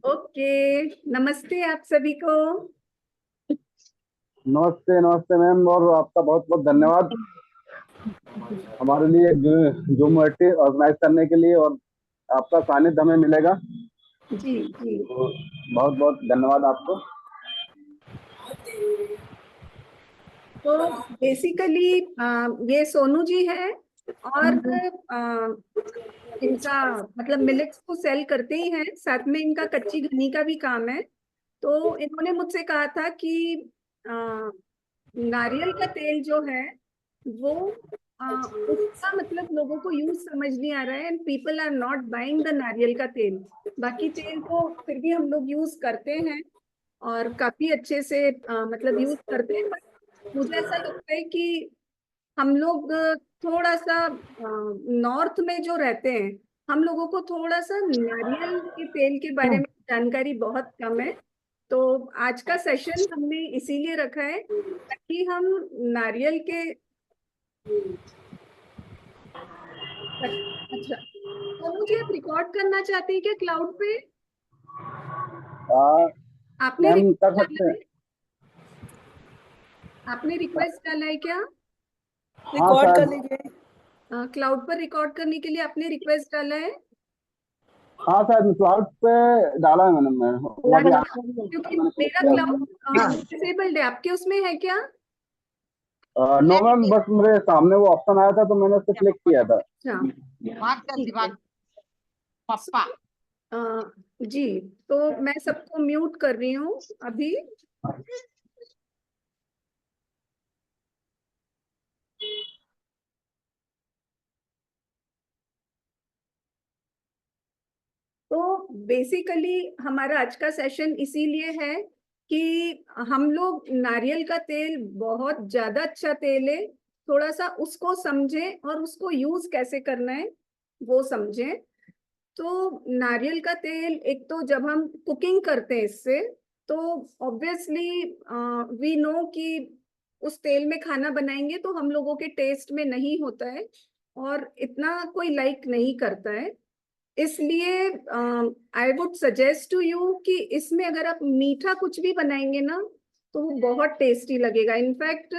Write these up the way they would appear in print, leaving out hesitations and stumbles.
Okay. नमस्ते आप सभी को। नमस्ते नमस्ते मैम, और आपका बहुत बहुत धन्यवाद हमारे लिए जूम ऑर्गेनाइज करने के लिए। और आपका सानिध्य हमें मिलेगा, जी जी। तो बहुत बहुत धन्यवाद आपको। तो बेसिकली ये सोनू जी है और इनका मतलब मिलेट्स को सेल करते ही हैं, साथ में इनका कच्ची घनी का भी काम है। तो इन्होंने मुझसे कहा था कि अ, नारियल का तेल जो है वो उसका मतलब लोगों को यूज समझ नहीं आ रहा है and people are not buying the नारियल का तेल। बाकी तेल तो फिर भी हम लोग यूज करते हैं और काफी अच्छे से मतलब यूज करते हैं। बट मुझे ऐसा लगता है कि हम लोग थोड़ा सा नॉर्थ में जो रहते हैं, हम लोगों को थोड़ा सा नारियल के तेल के बारे में जानकारी बहुत कम है। तो आज का सेशन हमने इसीलिए रखा है ताकि हम नारियल के अच्छा, तो मुझे आप रिकॉर्ड करना चाहते हैं क्या क्लाउड पे? आ, आपने मैम रिक्वेस्ट कर सकते डाला हैं। है? आपने रिक्वेस्ट डाला है क्या? हाँ रिकॉर्ड कर शायद। लीजिए। क्लाउड पर रिकॉर्ड करने के लिए आपने रिक्वेस्ट डाला है? हाँ शायद क्लाउड पे डाला है मैंने वो अभी क्योंकि मैंने क्लिक मेरा किया क्लाउड था। डिसेबल्ड है, आपके उसमें है क्या? नो मैम, बस मेरे सामने वो ऑप्शन आया था तो मैंने उस पर क्लिक किया था। अच्छा, बात कर दी ठीक है। बात। पप्पा। अ, जी, तो मैं सबको म्यूट कर रही हूँ अभी। तो बेसिकली हमारा आज का सेशन इसीलिए है कि हम लोग नारियल का तेल बहुत ज्यादा अच्छा तेल है, थोड़ा सा उसको समझें और उसको यूज कैसे करना है वो समझें। तो नारियल का तेल एक तो जब हम कुकिंग करते हैं इससे, तो ऑब्वियसली वी नो कि उस तेल में खाना बनाएंगे तो हम लोगों के टेस्ट में नहीं होता है और इतना कोई लाइक नहीं करता है। इसलिए I would suggest to you कि इसमें अगर आप मीठा कुछ भी बनाएंगे ना तो वो बहुत टेस्टी लगेगा। इनफैक्ट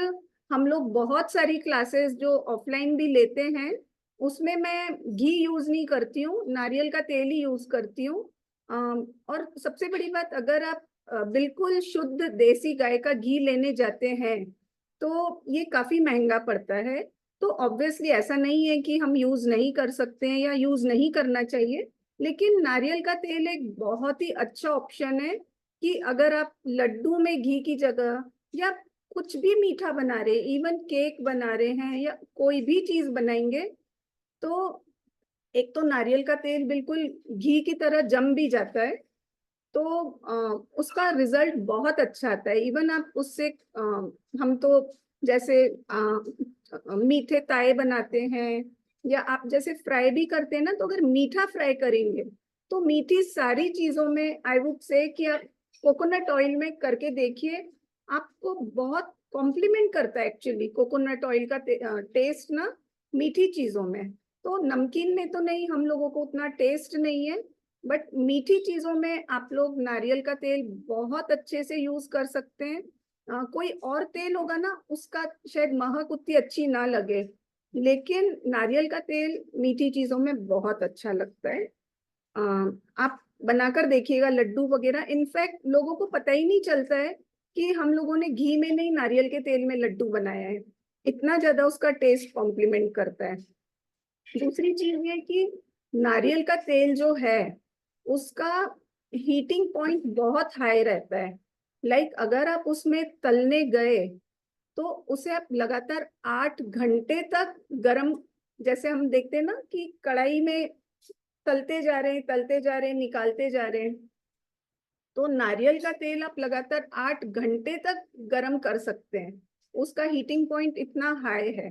हम लोग बहुत सारी क्लासेस जो ऑफलाइन भी लेते हैं उसमें मैं घी यूज नहीं करती हूँ, नारियल का तेल ही यूज करती हूँ। और सबसे बड़ी बात, अगर आप बिल्कुल शुद्ध देसी गाय का घी लेने जाते हैं तो ये काफी महंगा पड़ता है। तो ऑब्वियसली ऐसा नहीं है कि हम यूज नहीं कर सकते हैं या यूज नहीं करना चाहिए, लेकिन नारियल का तेल एक बहुत ही अच्छा ऑप्शन है कि अगर आप लड्डू में घी की जगह या कुछ भी मीठा बना रहे, इवन केक बना रहे हैं या कोई भी चीज बनाएंगे, तो एक तो नारियल का तेल बिल्कुल घी की तरह जम भी जाता है। तो उसका रिजल्ट बहुत अच्छा आता है। इवन आप उससे हम तो जैसे मीठे ताए बनाते हैं या आप जैसे फ्राई भी करते हैं ना, तो अगर मीठा फ्राई करेंगे तो मीठी सारी चीजों में आई वुड से कि आप कोकोनट ऑयल में करके देखिए, आपको बहुत कॉम्प्लीमेंट करता है एक्चुअली कोकोनट ऑयल का टेस्ट ना मीठी चीजों में। तो नमकीन में तो नहीं, हम लोगों को उतना टेस्ट नहीं है, बट मीठी चीजों में आप लोग नारियल का तेल बहुत अच्छे से यूज कर सकते हैं। कोई और तेल होगा ना उसका शायद महक उतनी अच्छी ना लगे, लेकिन नारियल का तेल मीठी चीजों में बहुत अच्छा लगता है। अ, आप बनाकर देखिएगा लड्डू वगैरह। इनफैक्ट लोगों को पता ही नहीं चलता है कि हम लोगों ने घी में नहीं नारियल के तेल में लड्डू बनाया है, इतना ज्यादा उसका टेस्ट कॉम्प्लीमेंट करता है। दूसरी चीज ये कि नारियल का तेल जो है उसका हीटिंग पॉइंट बहुत हाई रहता है। लाइक अगर आप उसमें तलने गए तो उसे आप लगातार 8 घंटे तक गरम, जैसे हम देखते हैं ना कि कढ़ाई में तलते जा रहे हैं तलते जा रहे हैं निकालते जा रहे हैं, तो नारियल का तेल आप लगातार 8 घंटे तक गरम कर सकते हैं, उसका हीटिंग पॉइंट इतना हाई है।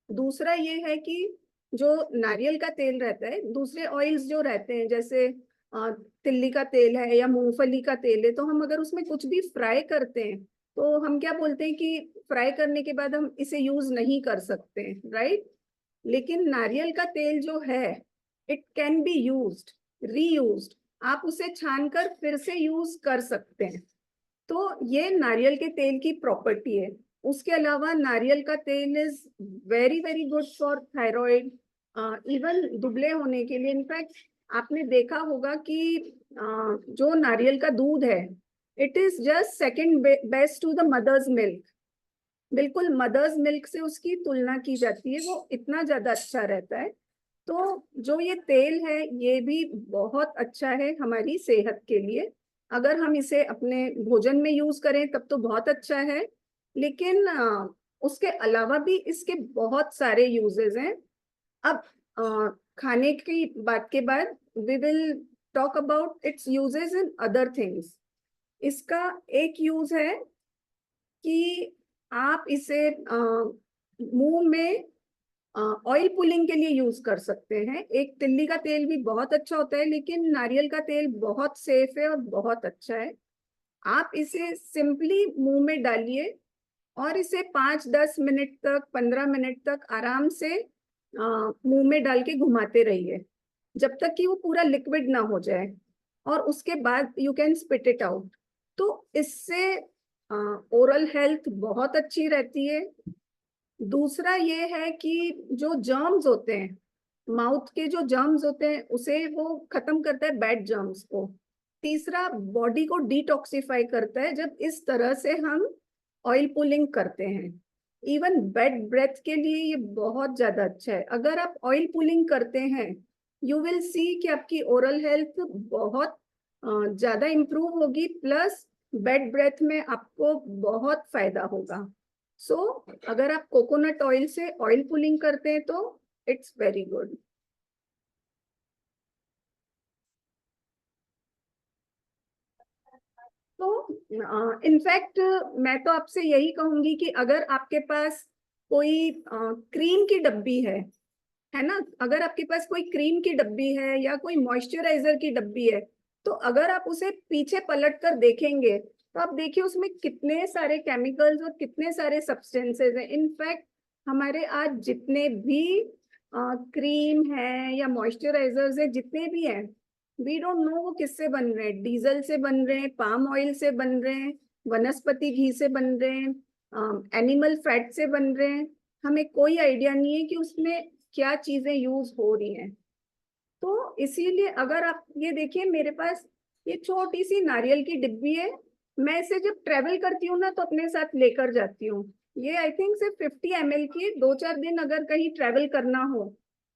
दूसरा ये है कि जो नारियल का तेल रहता है, दूसरे ऑयल्स जो रहते हैं जैसे तिल्ली का तेल है या मूंगफली का तेल है, तो हम अगर उसमें कुछ भी फ्राई करते हैं तो हम क्या बोलते हैं कि फ्राई करने के बाद हम इसे यूज नहीं कर सकते, राइट? लेकिन नारियल का तेल जो है it can be used. Reused, आप उसे छानकर फिर से यूज कर सकते हैं। तो ये नारियल के तेल की प्रॉपर्टी है। उसके अलावा नारियल का तेल is very very good for thyroid, even दुबले होने के लिए। इनफैक्ट आपने देखा होगा कि जो नारियल का दूध है, it is just second best to the mother's milk. बिल्कुल मदर्स मिल्क से उसकी तुलना की जाती है, वो इतना ज्यादा अच्छा रहता है। तो जो ये तेल है ये भी बहुत अच्छा है हमारी सेहत के लिए। अगर हम इसे अपने भोजन में यूज करें तब तो बहुत अच्छा है, लेकिन उसके अलावा भी इसके बहुत सारे यूजेस हैं। अब खाने की बात के बाद we will talk about its uses in other things. इसका एक यूज है कि आप इसे मुंह में ऑयल पुलिंग के लिए यूज कर सकते हैं। एक तिल्ली का तेल भी बहुत अच्छा होता है, लेकिन नारियल का तेल बहुत सेफ है और बहुत अच्छा है। आप इसे सिंपली मुंह में डालिए और इसे 5-10 मिनट तक, 15 मिनट तक आराम से मुंह में डाल के घुमाते रहिए जब तक कि वो पूरा लिक्विड ना हो जाए, और उसके बाद you can spit it out. तो इससे ओरल हेल्थ बहुत अच्छी रहती है। दूसरा ये है कि जो जर्म्स होते हैं, माउथ के जो जर्म्स होते हैं उसे वो खत्म करता है, बैड जर्म्स को। तीसरा, बॉडी को डिटॉक्सिफाई करता है जब इस तरह से हम ऑयल पुलिंग करते हैं। इवन बेड ब्रेथ के लिए ये बहुत ज्यादा अच्छा है। अगर आप ऑयल पुलिंग करते हैं, यू विल सी कि आपकी ओरल हेल्थ बहुत ज्यादा इंप्रूव होगी, प्लस बेड ब्रेथ में आपको बहुत फायदा होगा। सो अगर आप कोकोनट ऑयल से ऑयल पुलिंग करते हैं तो इट्स वेरी गुड। तो इनफैक्ट मैं तो आपसे यही कहूंगी कि अगर आपके पास कोई क्रीम की डब्बी है ना, अगर आपके पास कोई क्रीम की डब्बी है या कोई मॉइस्चराइजर की डब्बी है, तो अगर आप उसे पीछे पलट कर देखेंगे तो आप देखिए उसमें कितने सारे केमिकल्स और कितने सारे सब्सटेंसेस हैं। इनफैक्ट हमारे आज जितने भी क्रीम है या मॉइस्चराइजर्स है, जितने भी हैं, वी डोंट नो वो किससे बन रहे हैं। डीजल से बन रहे हैं, पाम ऑयल से बन रहे हैं, वनस्पति घी से बन रहे हैं, एनिमल फैट से बन रहे हैं। हमें कोई आइडिया नहीं है कि उसमें क्या चीजें यूज हो रही हैं। तो इसीलिए अगर आप ये देखिए, मेरे पास ये छोटी सी नारियल की डिब्बी है। मैं इसे जब ट्रेवल करती हूँ ना तो अपने साथ लेकर जाती हूँ। ये आई थिंक सिर्फ 50 ml की, 2-4 दिन अगर कहीं ट्रेवल करना हो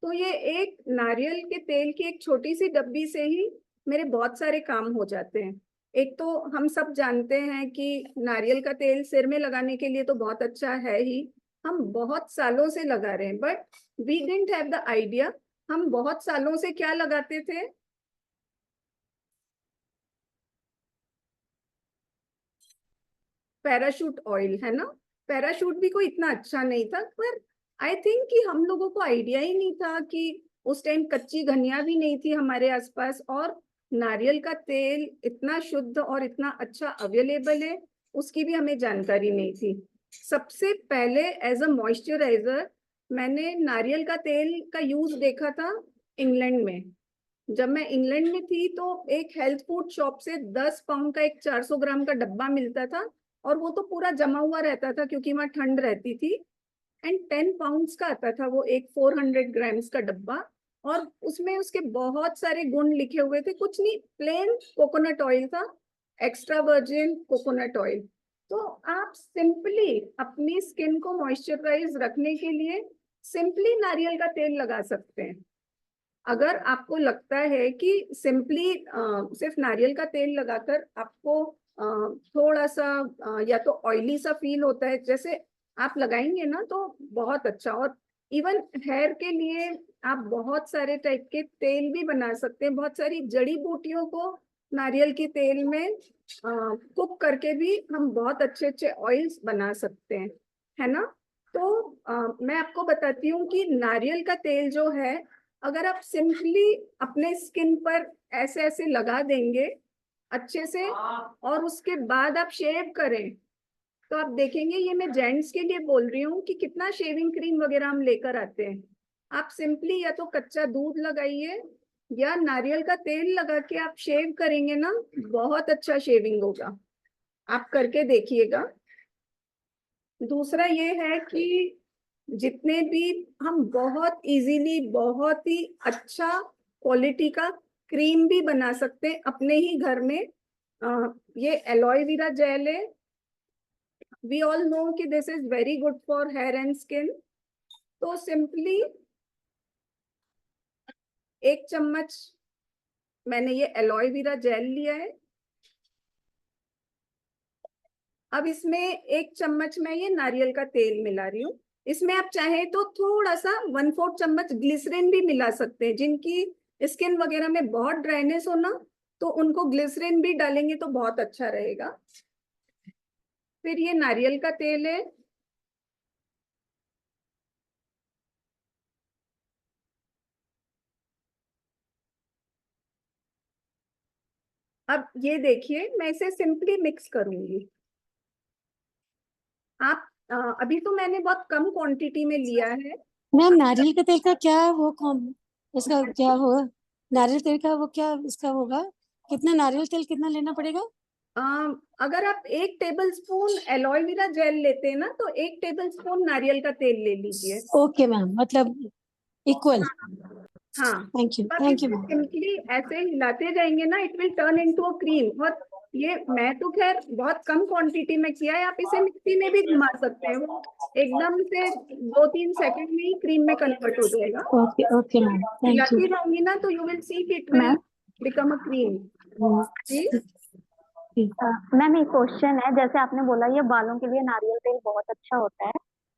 तो ये एक नारियल के तेल की एक छोटी सी डब्बी से ही मेरे बहुत सारे काम हो जाते हैं। एक तो हम सब जानते हैं कि नारियल का तेल सिर में लगाने के लिए तो बहुत अच्छा है ही, हम बहुत सालों से लगा रहे हैं, but we didn't have the idea हम बहुत सालों से क्या लगाते थे। पैराशूट ऑयल, है ना। पैराशूट भी कोई इतना अच्छा नहीं था, पर आई थिंक कि हम लोगों को आइडिया ही नहीं था कि उस टाइम कच्ची घनिया भी नहीं थी हमारे आसपास, और नारियल का तेल इतना शुद्ध और इतना अच्छा अवेलेबल है उसकी भी हमें जानकारी नहीं थी। सबसे पहले एज अ मॉइस्चराइजर मैंने नारियल का तेल का यूज देखा था इंग्लैंड में। जब मैं इंग्लैंड में थी तो एक हेल्थ फूड शॉप से 10 पाउंड का एक 400 ग्राम का डब्बा मिलता था, और वो तो पूरा जमा हुआ रहता था क्योंकि वहाँ ठंड रहती थी। एंड 10 पाउंड्स का आता था वो एक 400 ग्राम्स का डब्बा, और उसमें उसके बहुत सारे गुण लिखे हुए थे। कुछ नहीं, प्लेन कोकोनट ऑयल था, एक्स्ट्रा वर्जिन कोकोनट ऑयल। तो आप सिंपली अपनी स्किन को मॉइस्चराइज रखने के लिए सिंपली नारियल का तेल लगा सकते हैं। अगर आपको लगता है कि सिंपली सिर्फ नारियल का तेल लगाकर आपको थोड़ा सा या तो ऑयली सा फील होता है, जैसे आप लगाएंगे ना तो बहुत अच्छा। और इवन हेयर के लिए आप बहुत सारे टाइप के तेल भी बना सकते हैं। बहुत सारी जड़ी बूटियों को नारियल के तेल में कुक करके भी हम बहुत अच्छे अच्छे ऑयल्स बना सकते हैं, है ना। तो मैं आपको बताती हूँ कि नारियल का तेल जो है, अगर आप सिंपली अपने स्किन पर ऐसे ऐसे लगा देंगे अच्छे से, और उसके बाद आप शेव करें, तो आप देखेंगे, ये मैं जेंट्स के लिए बोल रही हूँ, कि कितना शेविंग क्रीम वगैरह हम लेकर आते हैं। आप सिंपली या तो कच्चा दूध लगाइए या नारियल का तेल लगा के आप शेव करेंगे ना, बहुत अच्छा शेविंग होगा, आप करके देखिएगा। दूसरा ये है कि जितने भी हम बहुत इजीली बहुत ही अच्छा क्वालिटी का क्रीम भी बना सकते हैं अपने ही घर में। ये एलोवेरा जेल है, वी ऑल नो कि this is very good for hair and skin. तो सिंपली 1 चम्मच मैंने ये एलोवेरा जेल लिया है। अब इसमें 1 चम्मच मैं ये नारियल का तेल मिला रही हूँ। इसमें आप चाहे तो थोड़ा सा 1/4 चम्मच ग्लिसरीन भी मिला सकते हैं। जिनकी स्किन वगैरह में बहुत ड्राइनेस हो ना, तो उनको ग्लिसरीन भी डालेंगे तो बहुत अच्छा रहेगा। फिर ये नारियल का तेल है, अब ये देखिए मैं इसे सिंपली मिक्स करूंगी। आप अभी तो मैंने बहुत कम क्वांटिटी में लिया है। मैम नारियल के तेल का क्या वो कौन इसका क्या होगा? नारियल तेल का वो क्या इसका होगा? कितना नारियल तेल कितना लेना पड़ेगा? अगर आप 1 टेबल स्पून एलोवेरा जेल लेते हैं ना, तो 1 टेबल स्पून नारियल का तेल ले लीजिए। ओके मैम, मतलब इक्वल। हाँ, थैंक यू अब इसे मैम। सिंपली ऐसे हिलाते जाएंगे ना, it will turn into a cream. और ये मैं तो खैर बहुत कम क्वांटिटी में किया है, आप इसे मिक्सी में भी घुमा सकते हैं, वो एकदम से 2-3 सेकंड में ही क्रीम में कन्वर्ट हो जाएगा। ओके ओके मैम, थैंक हिलाती यू रहूंगी ना तो यू विल सी कि it will become a cream. जी मैम एक क्वेश्चन है, जैसे आपने बोला ये बालों के लिए नारियल तेल बहुत अच्छा होता है।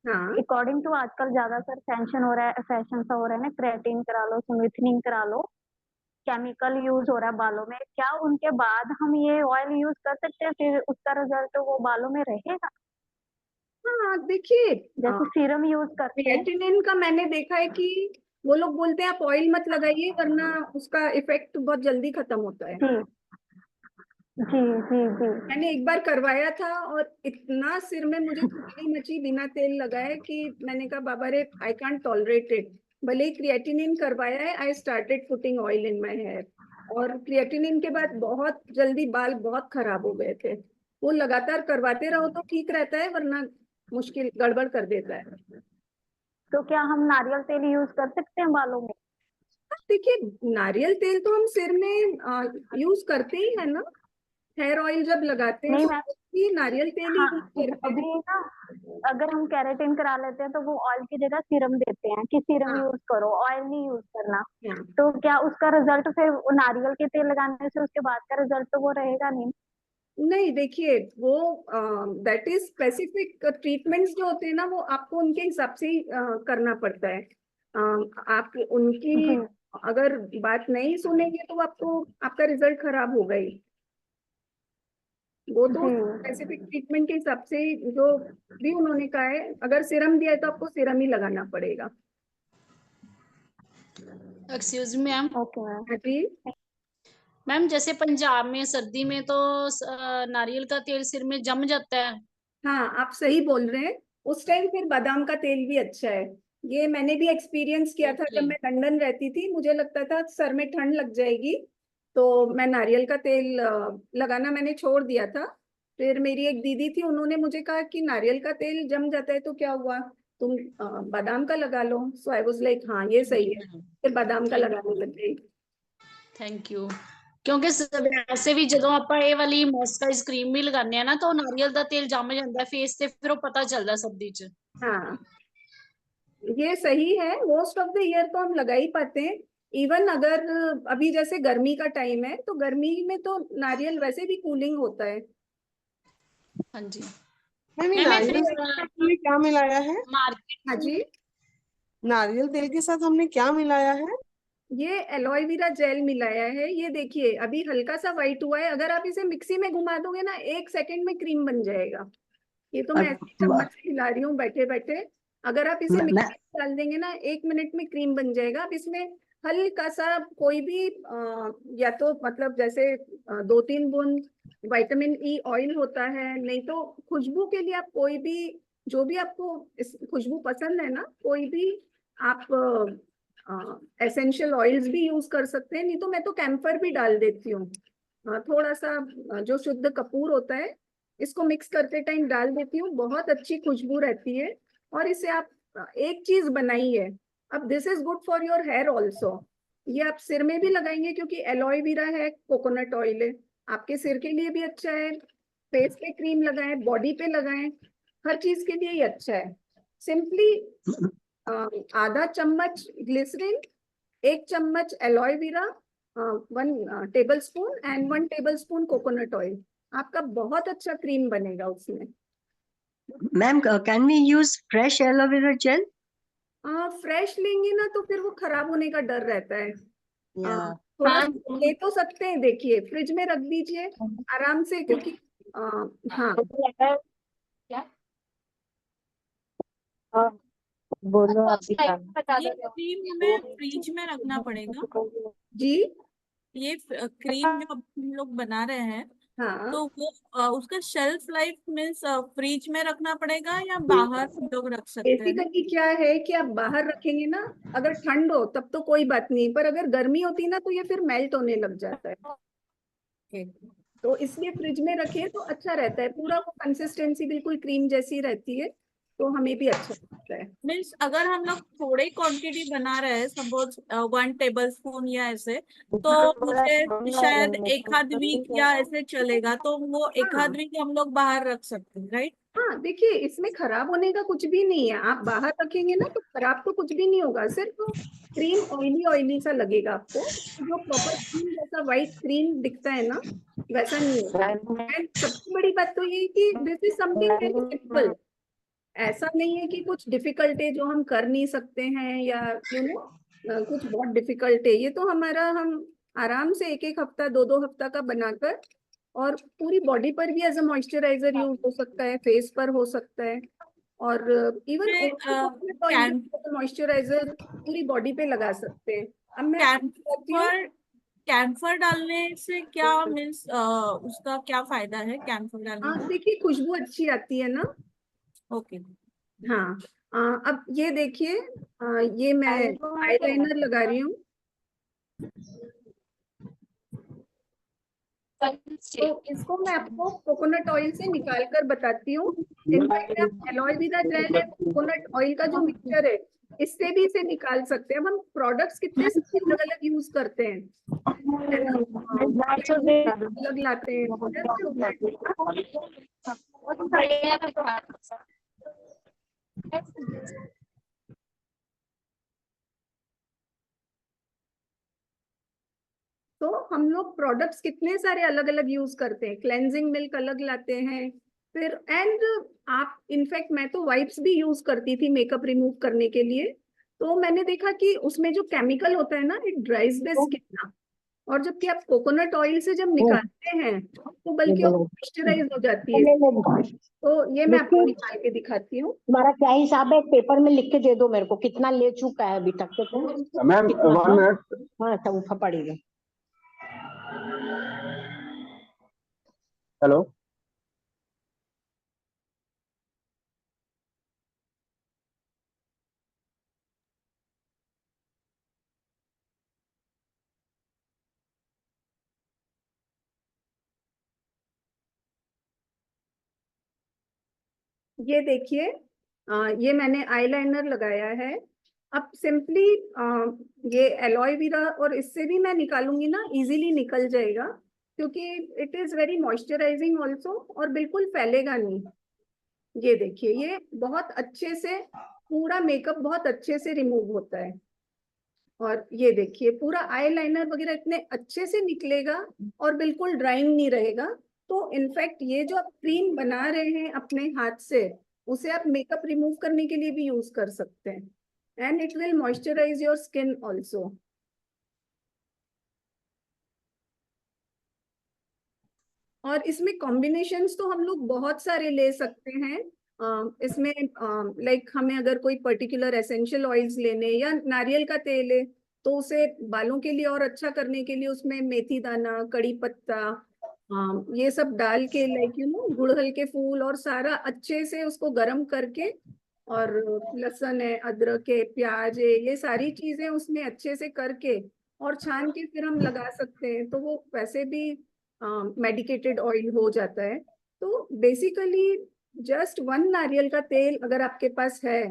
हाँ अकॉर्डिंग टू आजकल ज्यादातर फैशन सा हो रहा है ना, क्रेटिन करा लो, स्मूथनिंग करा लो, केमिकल यूज हो रहा है बालों में, क्या उनके बाद हम ये ऑयल यूज कर सकते हैं, फिर उसका रिजल्ट वो बालों में रहेगा? हाँ, देखिए जैसे सीरम यूज करते हैं। क्रिएटिनिन का मैंने देखा है कि वो लोग बोलते हैं आप ऑयल मत लगाइए वरना उसका इफेक्ट बहुत जल्दी खत्म होता है। जी जी जी जी। मैंने एक बार करवाया था और इतना सिर में मुझे खुजली मची बिना तेल लगाए कि मैंने कहा बाबा रे, आई कांट टॉलरेट इट। भले ही क्रिएटिनिन करवाया है, I started putting oil in my hair, और क्रिएटिनिन के बाद बहुत जल्दी बाल बहुत खराब हो गए थे। वो लगातार करवाते रहो तो ठीक रहता है, वरना मुश्किल गड़बड़ कर देता है। तो क्या हम नारियल तेल यूज कर सकते हैं बालों में? देखिए नारियल तेल तो हम सिर में यूज करते ही है ना, हेयर ऑयल जब लगाते हैं नहीं तो मैम, ये नारियल तेल ही हाँ यूज करते हैं। अभी ना अगर हम केराटिन करा लेते हैं तो वो ऑयल की जगह सीरम देते हैं कि सीरम हाँ यूज करो, ऑयल नहीं यूज करना। हाँ। तो क्या उसका रिजल्ट फिर वो नारियल के तेल लगाने से उसके बाद का रिजल्ट तो वो रहेगा नहीं? नहीं देखिए, वो दैट इज स्पेसिफिक ट्रीटमेंट्स जो होते हैं ना, वो आपको उनके हिसाब से ही करना पड़ता है। आप उनकी जी अगर बात नहीं सुनेंगे तो आपको आपका रिजल्ट खराब होगा ही। वो तो जी स्पेसिफिक ट्रीटमेंट के हिसाब से ही जो भी उन्होंने कहा है, अगर सीरम दिया है तो आपको सीरम ही लगाना पड़ेगा। Excuse me ma'am. Okay ma'am. हाँ जी। मैम जैसे पंजाब में सर्दी में तो नारियल का तेल सिर में जम जाता है। हाँ, आप सही बोल रहे हैं, उस टाइम फिर बादाम का तेल भी अच्छा है। ये मैंने भी एक्सपीरियंस किया था जब ओके। मैं लंदन रहती थी, मुझे लगता था सर में ठंड लग जाएगी, तो मैं नारियल का तेल लगाना मैंने छोड़ दिया था। फिर मेरी एक दीदी थी, उन्होंने मुझे कहा कि नारियल का तेल जम जाता है तो क्या हुआ, तुम बादाम का लगा लो। सो आई वाज लाइक हाँ ये सही है, फिर बादाम का थैंक लगाने यू लग गई। Thank you. क्योंकि वैसे भी ਜਦੋਂ ਆਪਾਂ ਇਹ ਵਾਲੀ ਮॉइस्चराइज ਕਰੀਮ ਵੀ ਲਗਾਉਂਦੇ ਆ ਨਾ ਤਾਂ ਉਹ ਨਾਰੀਅਲ ਦਾ ਤੇਲ ਜੰਮ ਜਾਂਦਾ ਫੇਸ ਤੇ, ਫਿਰ ਉਹ ਪਤਾ ਚੱਲਦਾ सर्दी ਚ। हाँ ये सही है, मोस्ट ऑफ द ईयर तो हम लगा ही पाते हैं। इवन अगर अभी जैसे गर्मी का टाइम है तो गर्मी में तो नारियल वैसे भी कूलिंग होता है। हाँ जी मैम ये मैं नारियल फिर तेल के साथ हमने क्या मिलाया है? मार्केट हाँ जी, नारियल तेल के साथ हमने क्या मिलाया है? ये एलोवेरा जेल मिलाया है। ये देखिए अभी हल्का सा व्हाइट हुआ है, अगर आप इसे मिक्सी में घुमा दोगे ना 1 सेकंड में क्रीम बन जाएगा। ये तो मैं ऐसे चम्मच से हिला रही हूँ बैठे बैठे। अगर आप इसे मिक्सी में डाल देंगे ना 1 मिनट में क्रीम बन जाएगा। अब इसमें हल्का सा कोई भी या तो मतलब जैसे 2-3 बूंद विटामिन ई ऑयल होता है, नहीं तो खुशबू के लिए आप कोई भी जो भी आपको इस खुशबू पसंद है ना, कोई भी आप एसेंशियल ऑयल्स भी यूज कर सकते हैं, नहीं तो मैं तो कैम्फर भी डाल देती हूँ। थोड़ा सा जो शुद्ध कपूर होता है इसको मिक्स करते टाइम डाल देती हूँ, बहुत अच्छी खुशबू रहती है। और इसे आप एक चीज बनाइए, अब this is good for your hair also. ये आप सिर में भी लगाएंगे क्योंकि एलोए वेरा है, कोकोनट ऑयल है, आपके सिर के लिए भी अच्छा है। फेस पे क्रीम लगाएं, बॉडी पे लगाएं, हर चीज के लिए ये अच्छा है। सिंपली आधा चम्मच ग्लिसरीन, 1 चम्मच aloe vera, 1 tablespoon and 1 tablespoon coconut oil, आपका बहुत अच्छा क्रीम बनेगा उसमें। Ma'am can we use fresh aloe vera gel? Fresh लेंगे ना तो फिर वो खराब होने का डर रहता है। या थोड़ा हाँ। ले तो सकते हैं, देखिए फ्रिज में रख दीजिए आराम से, क्योंकि हाँ बोलो आप भी ये क्रीम हमें फ्रिज में रखना पड़ेगा। जी ये क्रीम जो हम लोग बना रहे हैं हाँ। तो वो उसका शेल्फ लाइफ मीन्स फ्रिज में रखना पड़ेगा या बाहर हम लोग रख सकते हैं? बेसिकली क्या है कि आप बाहर रखेंगे ना, अगर ठंड हो तब तो कोई बात नहीं, पर अगर गर्मी होती ना तो ये फिर मेल्ट होने लग जाता है। तो इसलिए फ्रिज में रखें तो अच्छा रहता है, पूरा वो कंसिस्टेंसी बिल्कुल क्रीम जैसी रहती है, तो हमें भी अच्छा लगता है। मीन्स अगर हम लोग थोड़े क्वांटिटी बना रहे हैं, सपोज 1 टेबल स्पून या ऐसे, तो मुझे शायद एक आध वीक या ऐसे चलेगा, तो वो एक आध वीक हम लोग बाहर रख सकते हैं, राइट? हाँ देखिए, इसमें खराब होने का कुछ भी नहीं है, आप बाहर रखेंगे ना तो खराब तो कुछ भी नहीं होगा, सिर्फ क्रीम ऑयली ऑयली सा लगेगा आपको, जो प्रॉपर क्रीम जैसा व्हाइट क्रीम दिखता है ना वैसा नहीं होगा। एंड सबसे बड़ी बात तो ये कि this is something very simple, ऐसा नहीं है कि कुछ डिफिकल्ट है जो हम कर नहीं सकते हैं, या कुछ बहुत डिफिकल्ट है। ये तो हम आराम से 1-1 हफ्ता 2-2 हफ्ता का बनाकर, और पूरी बॉडी पर भी एज अ मॉइस्चराइजर यूज हो सकता है, फेस पर हो सकता है, और इवन मॉइस्चराइजर पूरी बॉडी पे लगा सकते हैं। अब मैं बताती हूँ, कैम्फर डालने से क्या मीन्स उसका क्या फायदा है कैम्फर डालने का? देखिए खुशबू अच्छी आती है ना। ओके। हाँ अब ये देखिए, ये मैं आईलाइनर लगा रही हूँ, तो इसको मैं आपको कोकोनट ऑयल से निकाल कर बताती हूँ। इनफैक्ट आप एलोए वेरा जेल है, कोकोनट ऑयल का जो मिक्सचर है, इससे भी इसे निकाल सकते हैं। अब हम प्रोडक्ट्स कितने सारे अलग अलग यूज करते हैं, अलग लाते हैं। तो हम लोग प्रोडक्ट्स कितने सारे अलग अलग यूज करते हैं, क्लेंजिंग मिल्क अलग लाते हैं, फिर एंड आप इनफैक्ट मैं तो वाइप्स भी यूज करती थी मेकअप रिमूव करने के लिए, तो मैंने देखा कि उसमें जो केमिकल होता है ना, इट ड्राइज द स्किन ना, और जबकि आप कोकोनट ऑयल से जब निकालते हैं तो बल्कि वो मॉइस्चराइज हो जाती है। तो ये मैं आपको निकाल के दिखाती हूँ। तुम्हारा क्या हिसाब है, पेपर में लिख के दे दो मेरे को, कितना ले चुका है अभी तक तो। Ma'am 1 minute. हाँ अच्छा उठा पड़ेगा। हेलो ये देखिए, ये मैंने आईलाइनर लगाया है। अब सिंपली ये एलोए वेरा, और इससे भी मैं निकालूंगी ना इजीली निकल जाएगा, क्योंकि it is very moisturising also, और बिल्कुल फैलेगा नहीं। ये देखिए, ये बहुत अच्छे से पूरा मेकअप बहुत अच्छे से रिमूव होता है, और ये देखिए पूरा आईलाइनर वगैरह इतने अच्छे से निकलेगा और बिल्कुल ड्राइंग नहीं रहेगा। तो इनफैक्ट ये जो आप क्रीम बना रहे हैं अपने हाथ से, उसे आप मेकअप रिमूव करने के लिए भी यूज कर सकते हैं, and it will moisturise your skin also. और इसमें कॉम्बिनेशंस तो हम लोग बहुत सारे ले सकते हैं। इसमें लाइक हमें अगर कोई पर्टिकुलर एसेंशियल ऑयल्स लेने, या नारियल का तेल है तो उसे बालों के लिए और अच्छा करने के लिए उसमें मेथी दाना, कड़ी पत्ता, ये सब डाल के, लाइक गुड़हल के फूल, और सारा अच्छे से उसको गर्म करके और लहसुन है, अदरक है, प्याज है, ये सारी चीजें उसमें अच्छे से करके और छान के फिर हम लगा सकते हैं, तो वो वैसे भी मेडिकेटेड ऑयल हो जाता है। तो बेसिकली जस्ट 1 नारियल का तेल अगर आपके पास है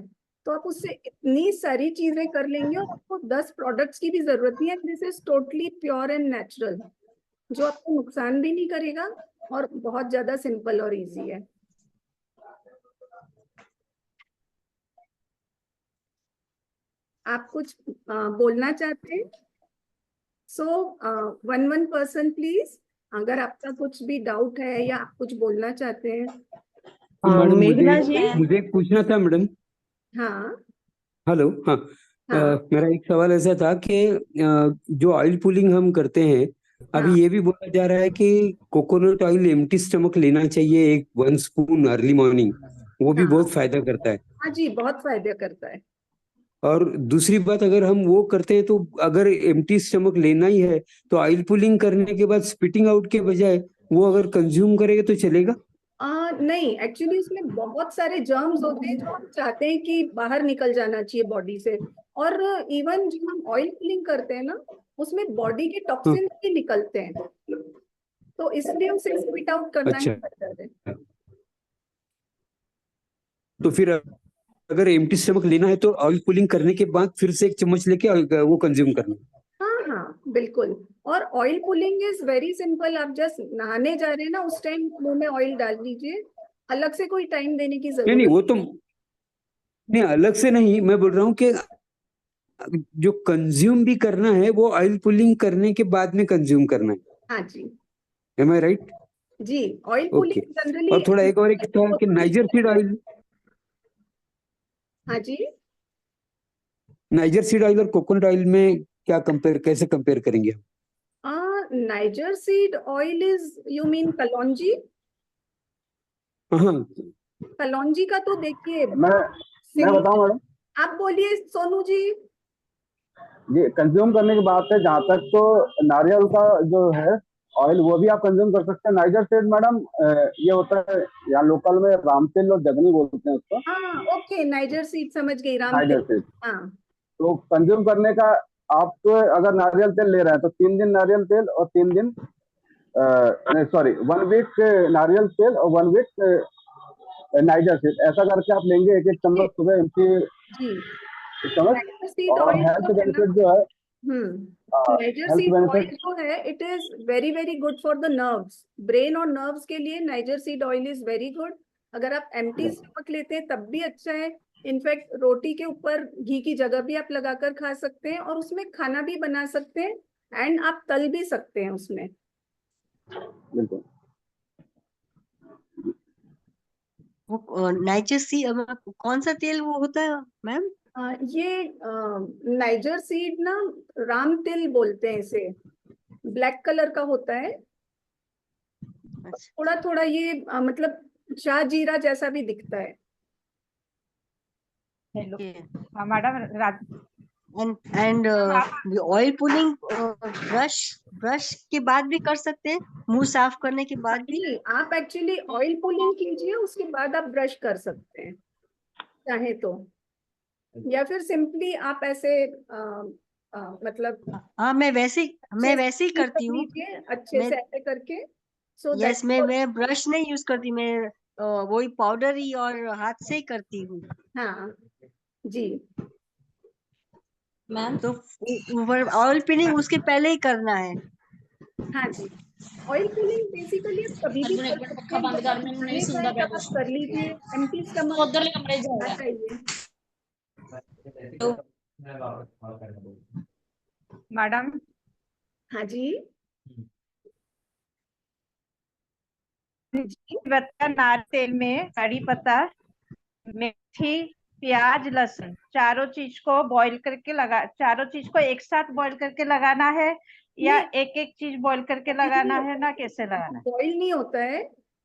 तो आप उससे इतनी सारी चीजें कर लेंगे, और आपको 10 प्रोडक्ट्स की भी जरूरत नहीं है। This is totally pure and natural, जो आपको नुकसान भी नहीं करेगा और बहुत ज्यादा सिंपल और इजी है। आप कुछ बोलना चाहते हैं? सो 1 पर्सन प्लीज, अगर आपका कुछ भी डाउट है या आप कुछ बोलना चाहते हैं। मैडम मेघना जी, मुझे एक पूछना था मैडम। हाँ हेलो। हाँ। हाँ मेरा एक सवाल ऐसा था कि जो ऑयल पुलिंग हम करते हैं, अभी हाँ ये भी बोला जा रहा है कि कोकोनट ऑयल एम्प्टी स्टमक लेना चाहिए, 1 स्पून अर्ली मॉर्निंग, वो भी हाँ बहुत फायदा करता है। हाँ जी, बहुत फायदा करता है। और दूसरी बात, अगर हम वो करते हैं तो अगर एम्प्टी स्टमक लेना ही है तो ऑयल पुलिंग करने के बाद स्पिटिंग आउट के बजाय वो अगर कंज्यूम करेगा तो चलेगा? नहीं, एक्चुअली उसमें बहुत सारे जर्म्स होते हैं जो हम चाहते हैं कि बाहर निकल जाना चाहिए बॉडी से। और इवन जब हम ऑयल पुलिंग करते हैं ना, उसमें बॉडी के हाँ, टॉक्सिन भी निकलते हैं, तो इसलिए उसे स्पिट आउट करना ही अच्छा। बेहतर है। तो फिर अगर एम्प्टी स्टमक लेना है तो ऑयल पुलिंग करने के बाद फिर से 1 चम्मच लेके वो कंज्यूम करना? हाँ हाँ बिल्कुल। और oil pulling is very simple. आप जस्ट नहाने जा रहे हैं ना, उस टाइम मुंह में ऑयल डाल लीजिए, अलग से कोई टाइम देने की नहीं जरूरत नहीं, वो तो नहीं, अलग से नहीं, मैं बोल रहा हूँ कि जो कंज्यूम भी करना है वो ऑयल पुलिंग करने के बाद में कंज्यूम करना है। हाँ जी एम आई राइट? जी। Oil okay. पुलिंग जनरली और थोड़ा एक और एक था कि नाइजर सीड ऑयल, हाँ जी। नाइजर सीड ऑयल और कोकोनट ऑयल में क्या कंपेयर, कैसे कंपेयर करेंगे हम? Niger seed oil is, you mean kalonji? हाँ। कलौंजी का तो देखिए मैं बताऊं मैडम? आप बोलिए सोनू जी। ये कंज्यूम करने की बात है, जहाँ तक तो नारियल का जो है ऑयल वो भी आप कंज्यूम कर सकते हैं। नाइजर सीड मैडम ये होता है यहाँ लोकल में राम तेल और जगनी बोलते हैं उसको। हाँ ओके, नाइजर सीड समझ गई, राम नाइजर तेल। सीड हाँ तो कंज्यूम करने का, आप अगर नारियल तेल ले रहे हैं तो 3 दिन नारियल तेल और 3 दिन नहीं सॉरी 1 वीक नारियल तेल और 1 वीक नाइजर सीड, ऐसा करके आप लेंगे 1 चम्मच सुबह इनकी जी। चम्मच। नाइजर सीड और ऑयल हेल्थ जो है ना, बेनिफिट जो है, niger health seed oil benefit जो है, it is very very good for the nerves, brain और नर्व्स के लिए niger seed oil is very good. अगर आप एम्प्टी स्टमक लेते हैं तब भी अच्छा है। इनफैक्ट रोटी के ऊपर घी की जगह भी आप लगाकर खा सकते हैं, और उसमें खाना भी बना सकते हैं, एंड आप तल भी सकते हैं उसमें। बिल्कुल। वो नाइजर सी कौन सा तेल वो होता है मैम? ये नाइजर सीड ना, राम तिल बोलते हैं इसे, ब्लैक कलर का होता है। अच्छा। थोड़ा थोड़ा ये मतलब शाह जीरा जैसा भी दिखता है। हेलो ये हाँ madam and oil pulling brush के बाद भी कर सकते हैं, मुंह साफ करने के बाद भी? नहीं, आप एक्चुअली ऑयल पुलिंग कीजिए, उसके बाद आप ब्रश कर सकते हैं चाहे तो, या फिर सिंपली आप ऐसे मतलब हाँ, मैं वैसे ही करती हूँ। अच्छे मैं से ऐसे करके। सो यस, मैं ब्रश नहीं यूज करती, मैं वही पाउडर ही और हाथ से ही करती हूँ। हाँ जी मैम तो ऑयल पुलिंग उसके पहले ही करना है? हाँ जी। ऑयल पुलिंग बेसिकली आप कभी भी अर्जुन कर एक मिनट सकते पक्का हैं, बंद जब कर, आप मैंने नहीं खाने सुनता जाए पाया तब आप कुछ। कर लीजिए, एम्प्टी स्टमक उधरले कमरे होना जाएगा। चाहिए। मैडम हाँ जी जी बता, नारियल तेल में कड़ी पत्ता, मेथी, प्याज, लहसुन, चारों चीज को बॉईल करके चारों चीज को एक साथ बॉईल करके लगाना है, या नहीं, एक एक चीज बॉईल करके लगाना है ना, कैसे लगाना है? बॉईल नहीं होता है